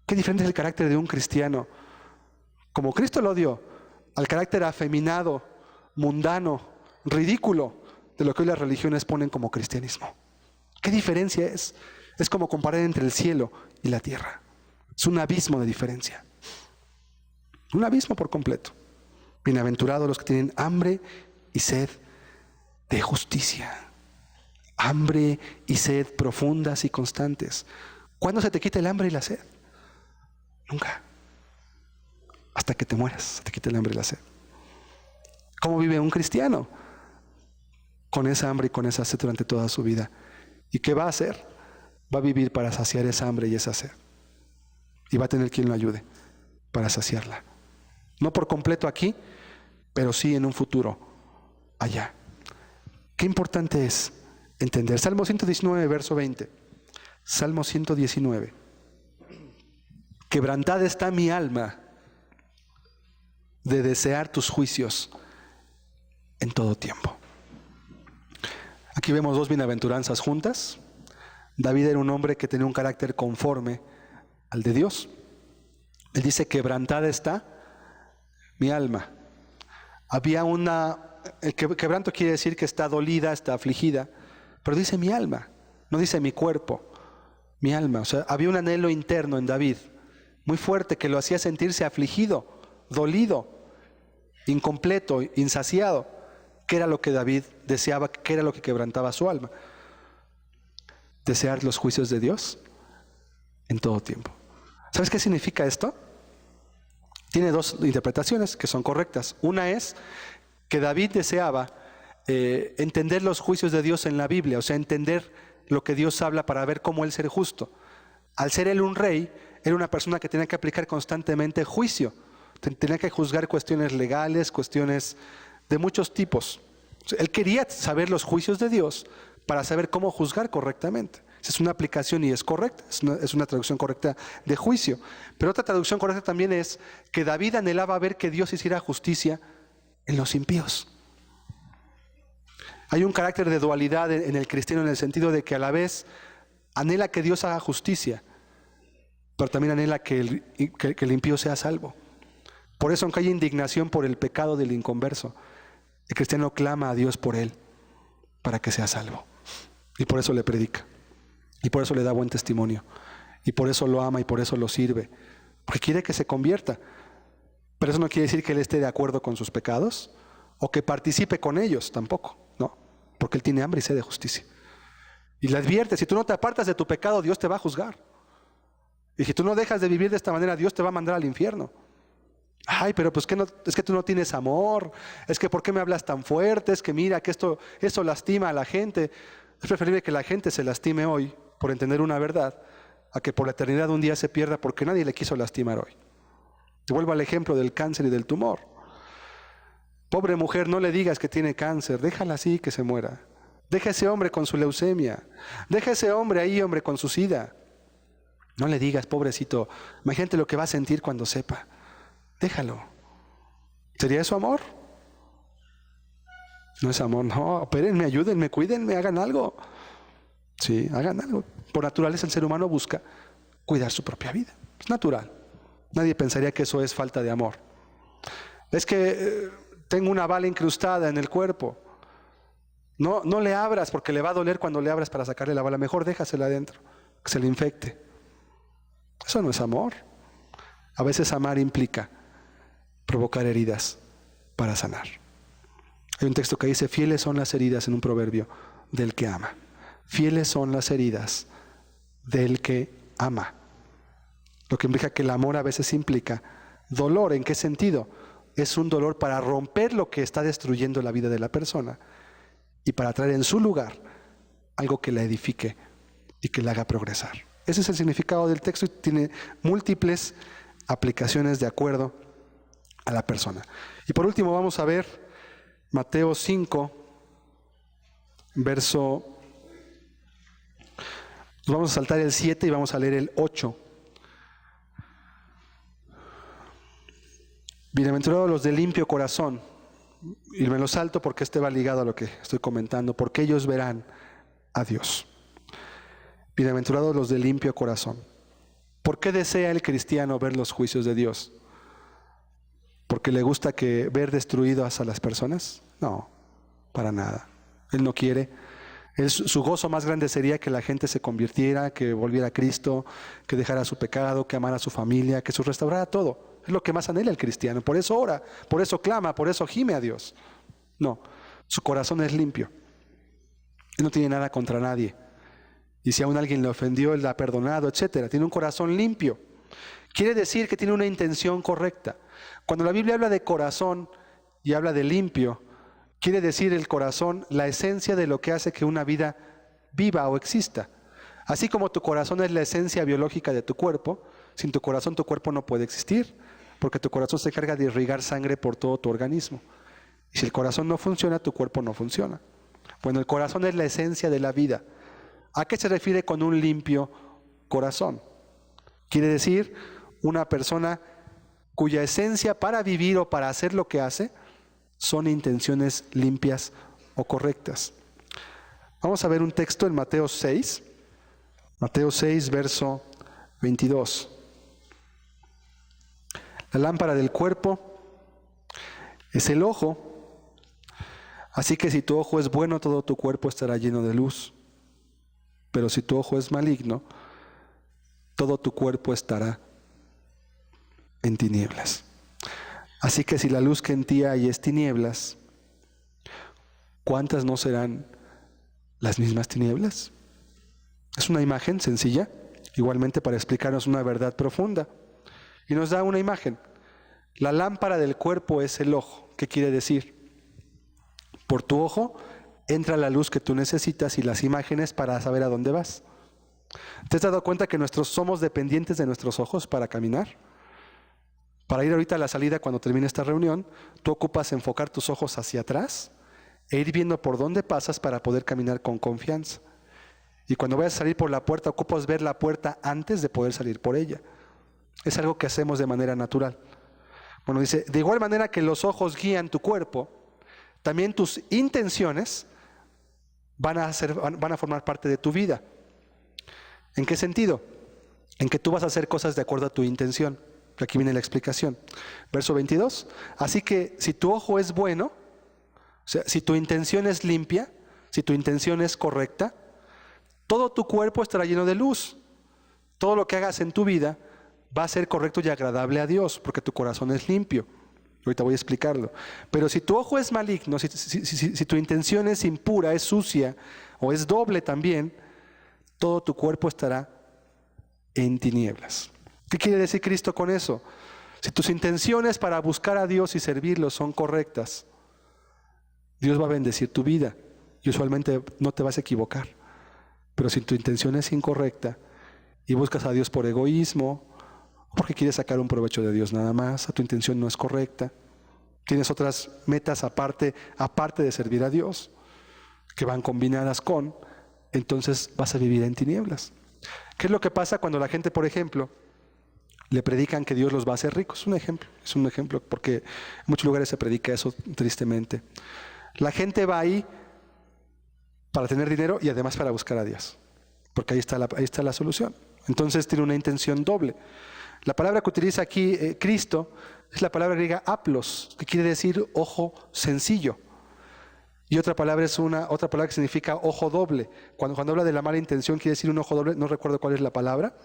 Qué diferente es el carácter de un cristiano, como Cristo lo dio, al carácter afeminado, mundano, ridículo de lo que hoy las religiones ponen como cristianismo. ¿Qué diferencia es? Es como comparar entre el cielo y la tierra. Es un abismo de diferencia. Un abismo por completo. Bienaventurados los que tienen hambre y sed de justicia. Hambre y sed profundas y constantes. ¿Cuándo se te quita el hambre y la sed? Nunca. Hasta que te mueras, se te quita el hambre y la sed. ¿Cómo vive un cristiano? Con esa hambre y con esa sed durante toda su vida. ¿Y qué va a hacer? Va a vivir para saciar esa hambre y esa sed. Y va a tener quien lo ayude para saciarla. No por completo aquí, pero sí en un futuro allá. Qué importante es entender. Salmo 119, verso 20. Salmo 119. Quebrantada está mi alma de desear tus juicios en todo tiempo. Aquí vemos dos bienaventuranzas juntas. David era un hombre que tenía un carácter conforme al de Dios. Él dice, quebrantada está mi alma. El quebranto quiere decir que está dolida, está afligida, pero dice mi alma, no dice mi cuerpo, mi alma. O sea, había un anhelo interno en David, muy fuerte, que lo hacía sentirse afligido, dolido, incompleto, insaciado. ¿Qué era lo que David deseaba? ¿Qué era lo que quebrantaba su alma? Desear los juicios de Dios en todo tiempo. ¿Sabes qué significa esto? Tiene dos interpretaciones que son correctas. Una es que David deseaba entender los juicios de Dios en la Biblia, o sea, entender lo que Dios habla para ver cómo Él ser justo. Al ser Él un rey, era una persona que tenía que aplicar constantemente juicio. Tenía que juzgar cuestiones legales, cuestiones de muchos tipos. Él quería saber los juicios de Dios para saber cómo juzgar correctamente. Esa es una aplicación y es correcta, es una traducción correcta de juicio. Pero otra traducción correcta también es que David anhelaba ver que Dios hiciera justicia en los impíos. Hay un carácter de dualidad en el cristiano en el sentido de que a la vez anhela que Dios haga justicia, pero también anhela que el impío sea salvo. Por eso, aunque haya indignación por el pecado del inconverso, el cristiano clama a Dios por él, para que sea salvo. Y por eso le predica. Y por eso le da buen testimonio. Y por eso lo ama y por eso lo sirve. Porque quiere que se convierta. Pero eso no quiere decir que él esté de acuerdo con sus pecados o que participe con ellos tampoco, ¿no? Porque él tiene hambre y sed de justicia. Y le advierte, si tú no te apartas de tu pecado, Dios te va a juzgar. Y si tú no dejas de vivir de esta manera, Dios te va a mandar al infierno. Ay, pero pues es que tú no tienes amor, es que ¿por qué me hablas tan fuerte? Es que mira que esto lastima a la gente. Es preferible que la gente se lastime hoy por entender una verdad, a que por la eternidad un día se pierda porque nadie le quiso lastimar hoy. Te vuelvo al ejemplo del cáncer y del tumor. Pobre mujer, no le digas que tiene cáncer, déjala así que se muera. Deja a ese hombre con su leucemia, deja a ese hombre ahí, hombre, con su sida. No le digas, pobrecito, imagínate lo que va a sentir cuando sepa. Déjalo. ¿Sería eso amor? No es amor, no. Opérenme, ayúdenme, cuídenme, hagan algo. Sí, hagan algo. Por naturaleza el ser humano busca cuidar su propia vida. Es natural. Nadie pensaría que eso es falta de amor. Es que tengo una bala incrustada en el cuerpo. No le abras porque le va a doler cuando le abras para sacarle la bala. Mejor déjasela adentro, que se le infecte. Eso no es amor. A veces amar implica provocar heridas para sanar. Hay un texto que dice, fieles son las heridas en un proverbio del que ama. Fieles son las heridas del que ama. Lo que implica que el amor a veces implica dolor. ¿En qué sentido? Es un dolor para romper lo que está destruyendo la vida de la persona y para traer en su lugar algo que la edifique y que la haga progresar. Ese es el significado del texto y tiene múltiples aplicaciones de acuerdo a la persona. Y por último vamos a ver Mateo 5, verso... Nos vamos a saltar el 7 y vamos a leer el 8. Bienaventurados los de limpio corazón. Y me lo salto porque este va ligado a lo que estoy comentando, porque ellos verán a Dios. Bienaventurados los de limpio corazón. ¿Por qué desea el cristiano ver los juicios de Dios? ¿Porque le gusta ver destruidas a las personas? No, para nada. Él no quiere. Su gozo más grande sería que la gente se convirtiera, que volviera a Cristo, que dejara su pecado, que amara a su familia, que se restaurara todo. Es lo que más anhela el cristiano. Por eso ora, por eso clama, por eso gime a Dios. No, su corazón es limpio. Él no tiene nada contra nadie. Y si aún alguien le ofendió, él la ha perdonado, etc. Tiene un corazón limpio. Quiere decir que tiene una intención correcta. Cuando la Biblia habla de corazón y habla de limpio, quiere decir el corazón, la esencia de lo que hace que una vida viva o exista. Así como tu corazón es la esencia biológica de tu cuerpo, sin tu corazón tu cuerpo no puede existir, porque tu corazón se encarga de irrigar sangre por todo tu organismo. Y si el corazón no funciona, tu cuerpo no funciona. Bueno, el corazón es la esencia de la vida. ¿A qué se refiere con un limpio corazón? Quiere decir una persona cuya esencia para vivir o para hacer lo que hace son intenciones limpias o correctas. Vamos a ver un texto en Mateo 6, verso 22. La lámpara del cuerpo es el ojo, así que si tu ojo es bueno, todo tu cuerpo estará lleno de luz. Pero si tu ojo es maligno, todo tu cuerpo estará en tinieblas. Así que si la luz que en ti hay es tinieblas, ¿cuántas no serán las mismas tinieblas? Es una imagen sencilla, igualmente para explicarnos una verdad profunda. Y nos da una imagen. La lámpara del cuerpo es el ojo. ¿Qué quiere decir? Por tu ojo entra la luz que tú necesitas y las imágenes para saber a dónde vas. ¿Te has dado cuenta que somos dependientes de nuestros ojos para caminar? Para ir ahorita a la salida cuando termine esta reunión, tú ocupas enfocar tus ojos hacia atrás e ir viendo por dónde pasas para poder caminar con confianza. Y cuando vayas a salir por la puerta, ocupas ver la puerta antes de poder salir por ella. Es algo que hacemos de manera natural. Bueno, dice, de igual manera que los ojos guían tu cuerpo, también tus intenciones van a formar parte de tu vida. ¿En qué sentido? En que tú vas a hacer cosas de acuerdo a tu intención. Aquí viene la explicación. Verso 22. Así que si tu ojo es bueno, o sea, si tu intención es limpia, si tu intención es correcta, todo tu cuerpo estará lleno de luz. Todo lo que hagas en tu vida va a ser correcto y agradable a Dios, porque tu corazón es limpio. Ahorita voy a explicarlo. Pero si tu ojo es maligno, si tu intención es impura, es sucia o es doble también, todo tu cuerpo estará en tinieblas. ¿Qué quiere decir Cristo con eso? Si tus intenciones para buscar a Dios y servirlo son correctas, Dios va a bendecir tu vida y usualmente no te vas a equivocar. Pero si tu intención es incorrecta y buscas a Dios por egoísmo, porque quieres sacar un provecho de Dios nada más, tu intención no es correcta, tienes otras metas aparte de servir a Dios, que van combinadas con, entonces vas a vivir en tinieblas. ¿Qué es lo que pasa cuando la gente, por ejemplo, le predican que Dios los va a hacer ricos? Es un ejemplo, porque en muchos lugares se predica eso tristemente. La gente va ahí para tener dinero y además para buscar a Dios, porque ahí está la solución. Entonces tiene una intención doble. La palabra que utiliza aquí Cristo es la palabra griega aplos, que quiere decir ojo sencillo. Y otra palabra que significa ojo doble. Cuando habla de la mala intención quiere decir un ojo doble, no recuerdo cuál es la palabra.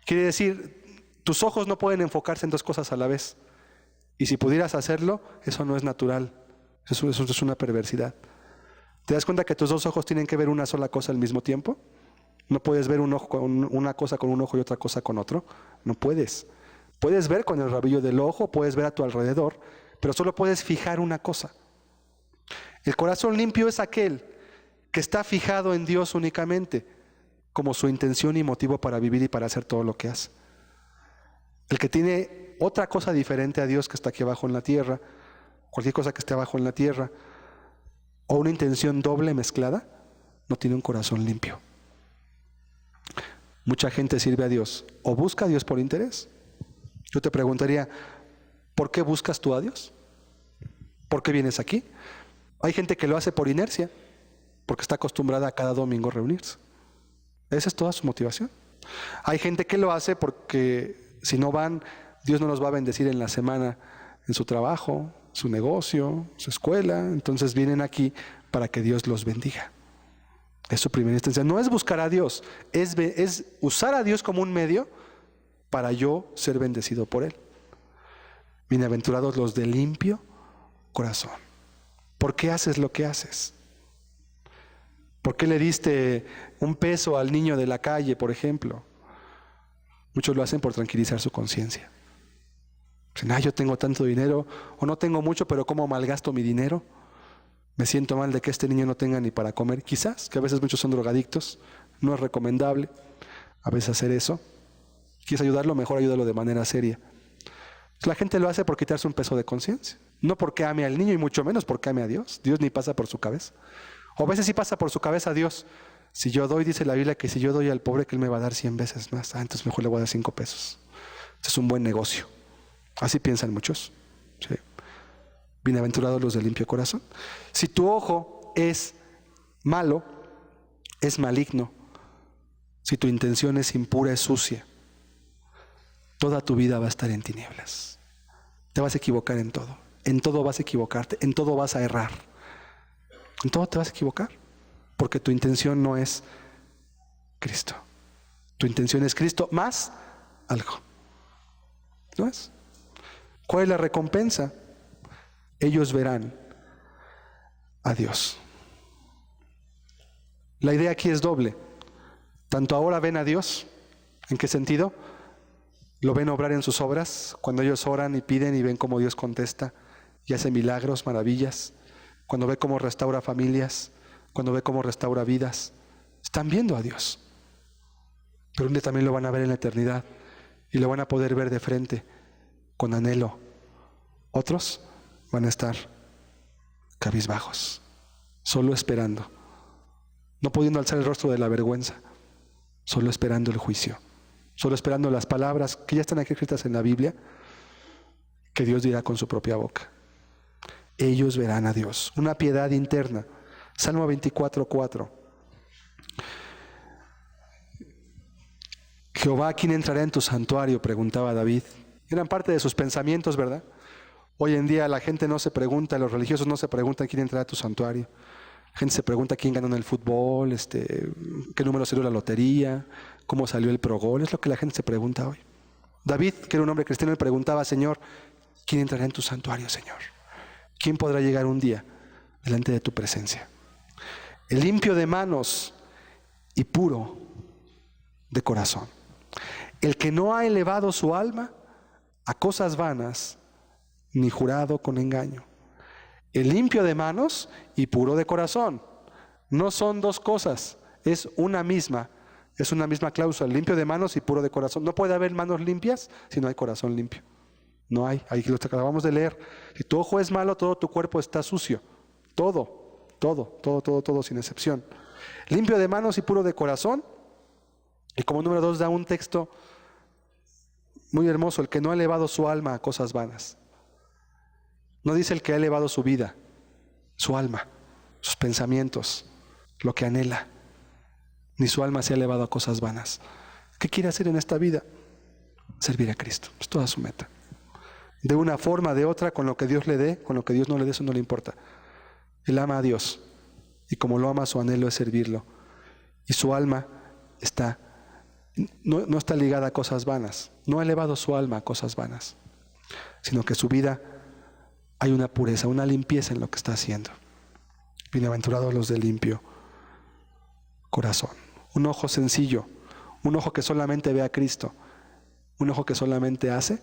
Quiere decir, tus ojos no pueden enfocarse en dos cosas a la vez. Y si pudieras hacerlo, eso no es natural. Eso es una perversidad. ¿Te das cuenta que tus dos ojos tienen que ver una sola cosa al mismo tiempo? No puedes ver una cosa con un ojo y otra cosa con otro. No puedes. Puedes ver con el rabillo del ojo, puedes ver a tu alrededor, pero solo puedes fijar una cosa. El corazón limpio es aquel que está fijado en Dios únicamente, como su intención y motivo para vivir y para hacer todo lo que hace. El que tiene otra cosa diferente a Dios que está aquí abajo en la tierra, cualquier cosa que esté abajo en la tierra, o una intención doble mezclada, no tiene un corazón limpio. Mucha gente sirve a Dios o busca a Dios por interés. Yo te preguntaría, ¿por qué buscas tú a Dios? ¿Por qué vienes aquí? Hay gente que lo hace por inercia, porque está acostumbrada a cada domingo reunirse. Esa es toda su motivación. Hay gente que lo hace porque si no van, Dios no los va a bendecir en la semana en su trabajo, su negocio, su escuela. Entonces vienen aquí para que Dios los bendiga. Es su primera instancia. No es buscar a Dios, es usar a Dios como un medio para yo ser bendecido por Él. Bienaventurados los de limpio corazón. ¿Por qué haces lo que haces? ¿Por qué le diste un peso al niño de la calle, por ejemplo? Muchos lo hacen por tranquilizar su conciencia. Dicen, yo tengo tanto dinero, o no tengo mucho, pero ¿cómo malgasto mi dinero? Me siento mal de que este niño no tenga ni para comer. Quizás, que a veces muchos son drogadictos, no es recomendable a veces hacer eso. ¿Quieres ayudarlo? Mejor ayúdalo de manera seria. La gente lo hace por quitarse un peso de conciencia. No porque ame al niño y mucho menos porque ame a Dios. Dios ni pasa por su cabeza. O a veces sí pasa por su cabeza a Dios. Si yo doy, dice la Biblia que si yo doy al pobre que Él me va a dar 100 veces más. Entonces mejor le voy a dar 5 pesos. Este es un buen negocio. Así piensan muchos. ¿Sí? Bienaventurados los de limpio corazón. Si tu ojo es malo, es maligno. Si tu intención es impura, es sucia, toda tu vida va a estar en tinieblas. Te vas a equivocar en todo. En todo vas a equivocarte. En todo vas a errar. En todo te vas a equivocar. Porque tu intención no es Cristo. Tu intención es Cristo más algo. ¿No es? ¿Cuál es la recompensa? Ellos verán a Dios. La idea aquí es doble. Tanto ahora ven a Dios. ¿En qué sentido? Lo ven obrar en sus obras, cuando ellos oran y piden y ven cómo Dios contesta y hace milagros, maravillas, cuando ve cómo restaura familias, cuando ve cómo restaura vidas. Están viendo a Dios. Pero un día también lo van a ver en la eternidad y lo van a poder ver de frente, con anhelo. Otros van a estar cabizbajos, solo esperando, no pudiendo alzar el rostro de la vergüenza, solo esperando el juicio, solo esperando las palabras que ya están aquí escritas en la Biblia, que Dios dirá con su propia boca. Ellos verán a Dios. Una piedad interna. Salmo 24:4. Jehová, ¿quién entrará en tu santuario?, preguntaba David. Eran parte de sus pensamientos, ¿verdad? Hoy en día la gente no se pregunta, los religiosos no se preguntan quién entrará a tu santuario. La gente se pregunta quién ganó en el fútbol, qué número salió la lotería, cómo salió el Pro Gol. Es lo que la gente se pregunta hoy. David, que era un hombre cristiano, le preguntaba: Señor, ¿quién entrará en tu santuario, Señor? ¿Quién podrá llegar un día delante de tu presencia? El limpio de manos y puro de corazón. El que no ha elevado su alma a cosas vanas, ni jurado con engaño. El limpio de manos y puro de corazón. No son dos cosas, es una misma cláusula, limpio de manos y puro de corazón. No puede haber manos limpias si no hay corazón limpio. No hay, ahí lo acabamos de leer. Si tu ojo es malo, todo tu cuerpo está sucio. Todo, sin excepción. Limpio de manos y puro de corazón. Y como número 2 da un texto muy hermoso: el que no ha elevado su alma a cosas vanas. No dice el que ha elevado su vida, su alma, sus pensamientos, lo que anhela. Ni su alma se ha elevado a cosas vanas. ¿Qué quiere hacer en esta vida? Servir a Cristo. Es toda su meta. De una forma, de otra, con lo que Dios le dé, con lo que Dios no le dé, eso no le importa. Él ama a Dios. Y como lo ama, su anhelo es servirlo. Y su alma no está ligada a cosas vanas. No ha elevado su alma a cosas vanas. Sino que su vida hay una pureza, una limpieza en lo que está haciendo. Bienaventurados los de limpio corazón. Un ojo sencillo, un ojo que solamente ve a Cristo, un ojo que solamente hace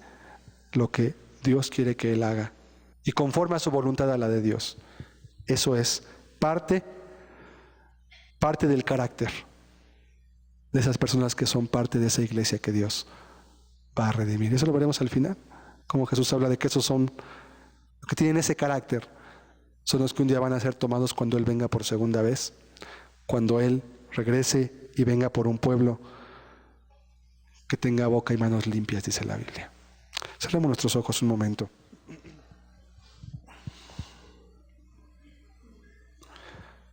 lo que Dios quiere que él haga y conforme a su voluntad a la de Dios. Eso es parte del carácter de esas personas que son parte de esa iglesia que Dios va a redimir. Eso lo veremos al final, como Jesús habla de que esos son los que tienen ese carácter, son los que un día van a ser tomados cuando Él venga por segunda vez, cuando Él regrese y venga por un pueblo que tenga boca y manos limpias, dice la Biblia. Cerremos nuestros ojos un momento.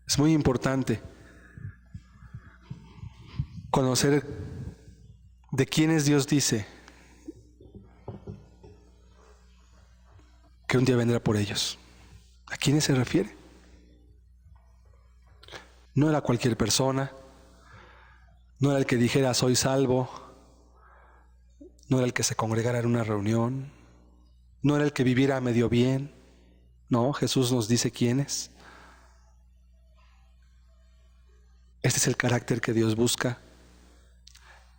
Es muy importante conocer de quiénes Dios dice que un día vendrá por ellos. ¿A quiénes se refiere? No era cualquier persona, no era el que dijera soy salvo, no era el que se congregara en una reunión, no era el que viviera medio bien. No, Jesús nos dice quién es. Este es el carácter que Dios busca,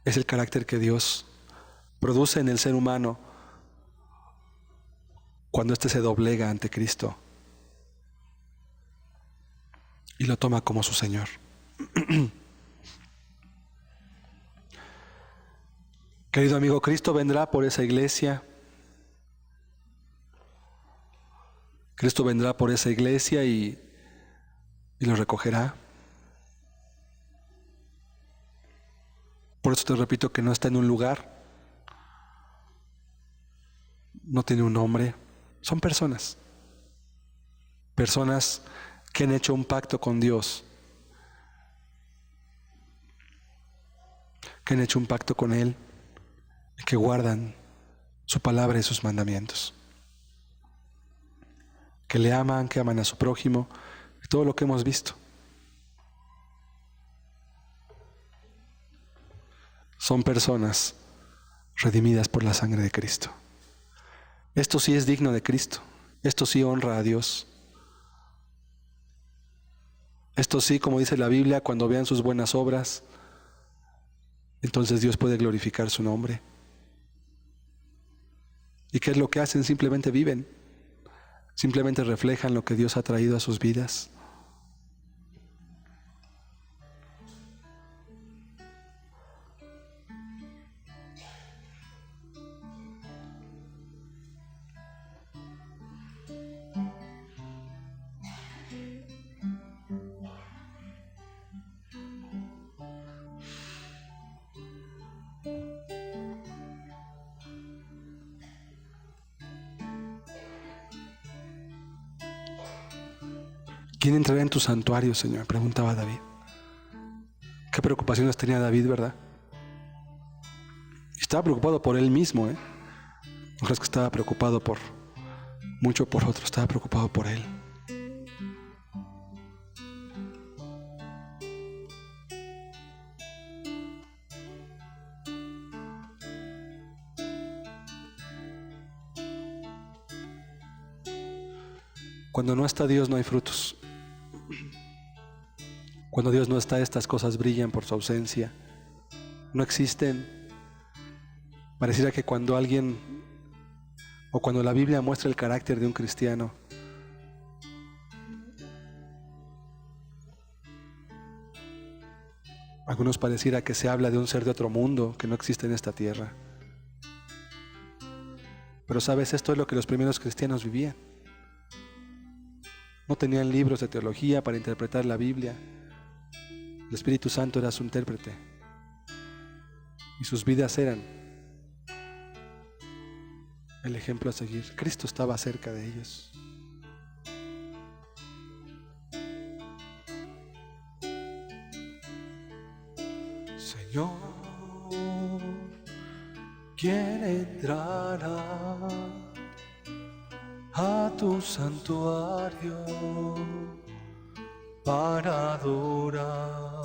es el carácter que Dios produce en el ser humano cuando éste se doblega ante Cristo y lo toma como su Señor. Querido amigo, Cristo vendrá por esa iglesia. Cristo vendrá por esa iglesia y lo recogerá. Por eso te repito que no está en un lugar, no tiene un nombre. Son personas que han hecho un pacto con Dios, que han hecho un pacto con Él, y que guardan su palabra y sus mandamientos, que le aman, que aman a su prójimo, y todo lo que hemos visto. Son personas redimidas por la sangre de Cristo. Esto sí es digno de Cristo. Esto sí honra a Dios. Esto sí, como dice la Biblia, cuando vean sus buenas obras, entonces Dios puede glorificar su nombre. ¿Y qué es lo que hacen? Simplemente viven. Simplemente reflejan lo que Dios ha traído a sus vidas. ¿Quién entrará en tu santuario, Señor?, preguntaba David. Qué preocupaciones tenía David, ¿verdad? Estaba preocupado por él mismo, ¿eh? No creas que estaba preocupado mucho por otro, estaba preocupado por él. Cuando no está Dios no hay frutos. Cuando Dios no está, estas cosas brillan por su ausencia. No existen. Pareciera que cuando alguien, o cuando la Biblia muestra el carácter de un cristiano, a algunos pareciera que se habla de un ser de otro mundo que no existe en esta tierra. Pero sabes, esto es lo que los primeros cristianos vivían. No tenían libros de teología para interpretar la Biblia. El Espíritu Santo era su intérprete. Y sus vidas eran el ejemplo a seguir. Cristo estaba cerca de ellos. Señor, ¿quién entrará a tu santuario para adorar?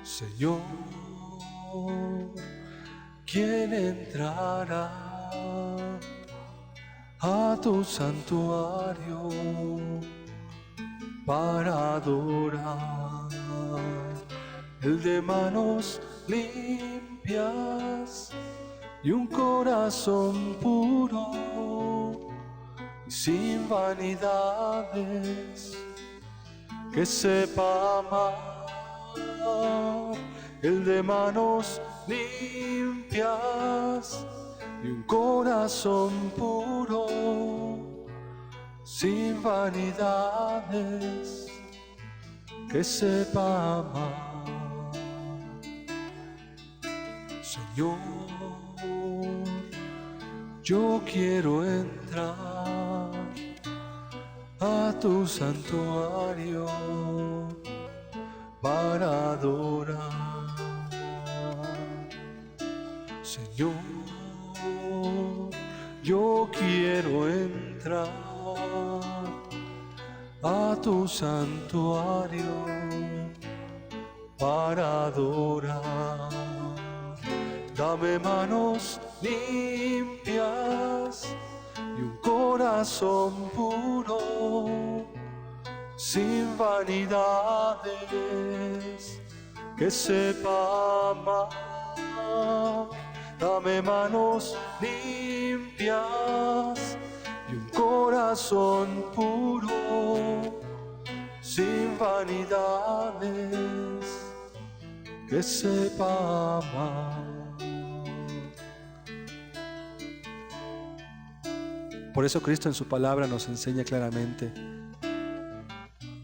Señor, ¿quién entrará a tu santuario para adorar? El de manos limpias y un corazón puro y sin vanidades, que sepa amar. El de manos limpias y un corazón puro, sin vanidades, que sepa amar. Señor, yo quiero entrar a tu santuario para adorar. Señor, yo quiero entrar a tu santuario para adorar. Dame manos limpias y un corazón puro, sin vanidades, que sepa amar. Dame manos limpias y un corazón puro, sin vanidades, que sepa amar. Por eso Cristo en su palabra nos enseña claramente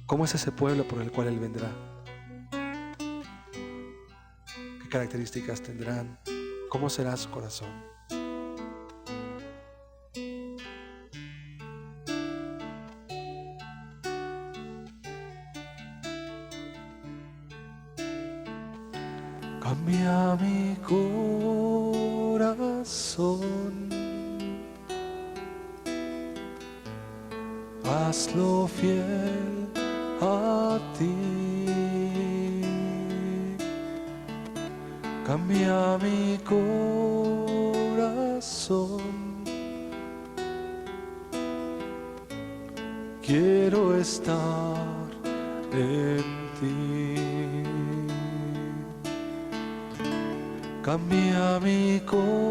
cómo es ese pueblo por el cual Él vendrá. ¿Qué características tendrán? ¿Cómo será su corazón? Cambia mi corazón, hazlo fiel a ti. Cambia mi corazón, quiero estar en ti. Cambia mi corazón,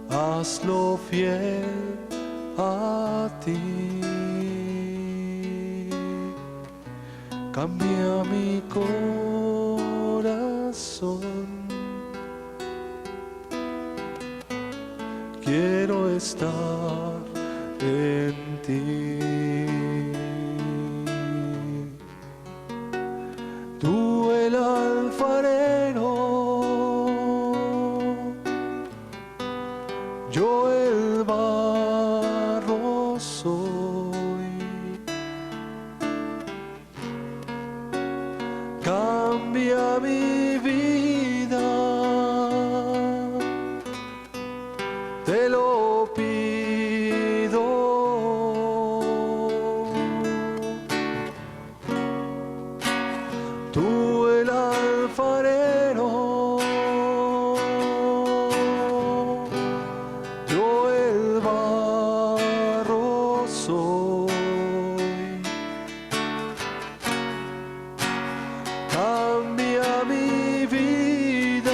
hazlo fiel a ti. Cambia mi corazón, quiero estar en ti. Tú el alfarero, yo el barro soy. Cambia mi vida, te lo pido. Tú el alfarero, yo el barro soy. Cambia mi vida,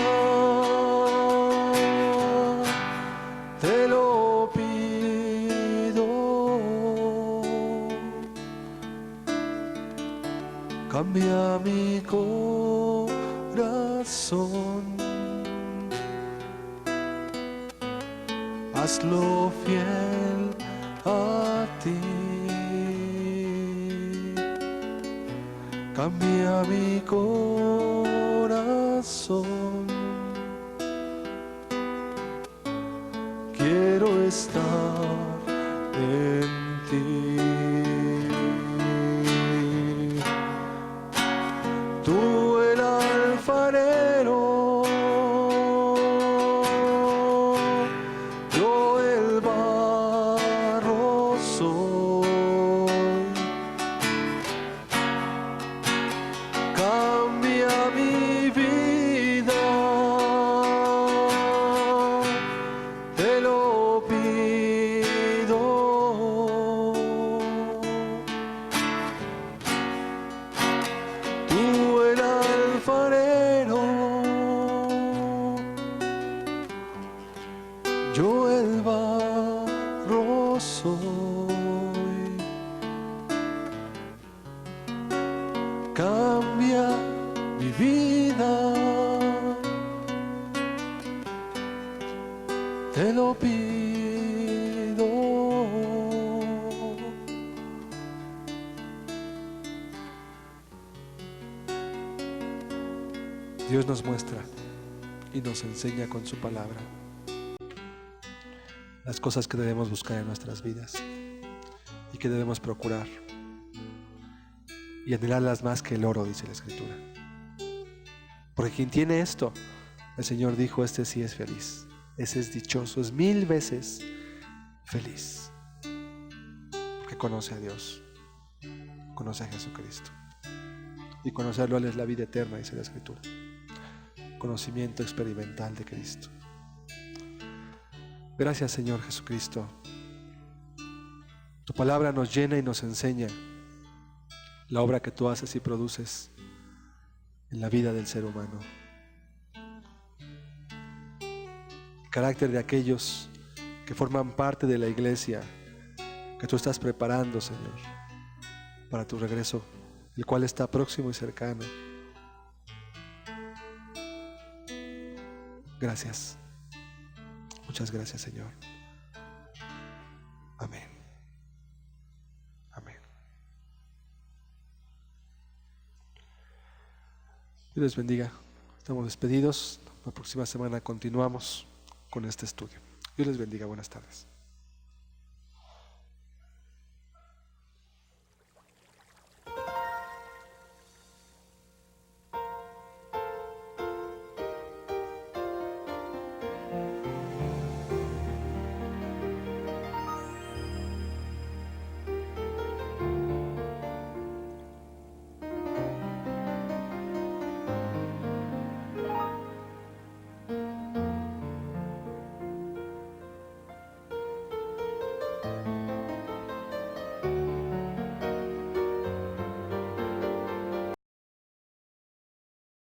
te lo pido. Cambia mi corazón, hazlo fiel a ti. Cambia mi corazón, quiero estar en ti. Tú el alfarero, yo el barro soy. Cambia mi vida, te lo pido. Tú el alfarero, yo el barro soy. Cambia mi vida, te lo pido. Dios nos muestra y nos enseña con su palabra las cosas que debemos buscar en nuestras vidas y que debemos procurar y anhelarlas más que el oro, dice la Escritura. Porque quien tiene esto, el Señor dijo, este sí es feliz, ese es dichoso, es 1000 veces feliz, porque conoce a Dios, conoce a Jesucristo, y conocerlo a Él es la vida eterna, dice la Escritura. Conocimiento experimental de Cristo. Gracias, Señor Jesucristo. Tu palabra nos llena y nos enseña la obra que tú haces y produces en la vida del ser humano. El carácter de aquellos que forman parte de la iglesia que tú estás preparando, Señor, para tu regreso, el cual está próximo y cercano. Gracias. Muchas gracias, Señor. Amén. Amén. Dios les bendiga. Estamos despedidos. La próxima semana continuamos con este estudio. Dios les bendiga. Buenas tardes.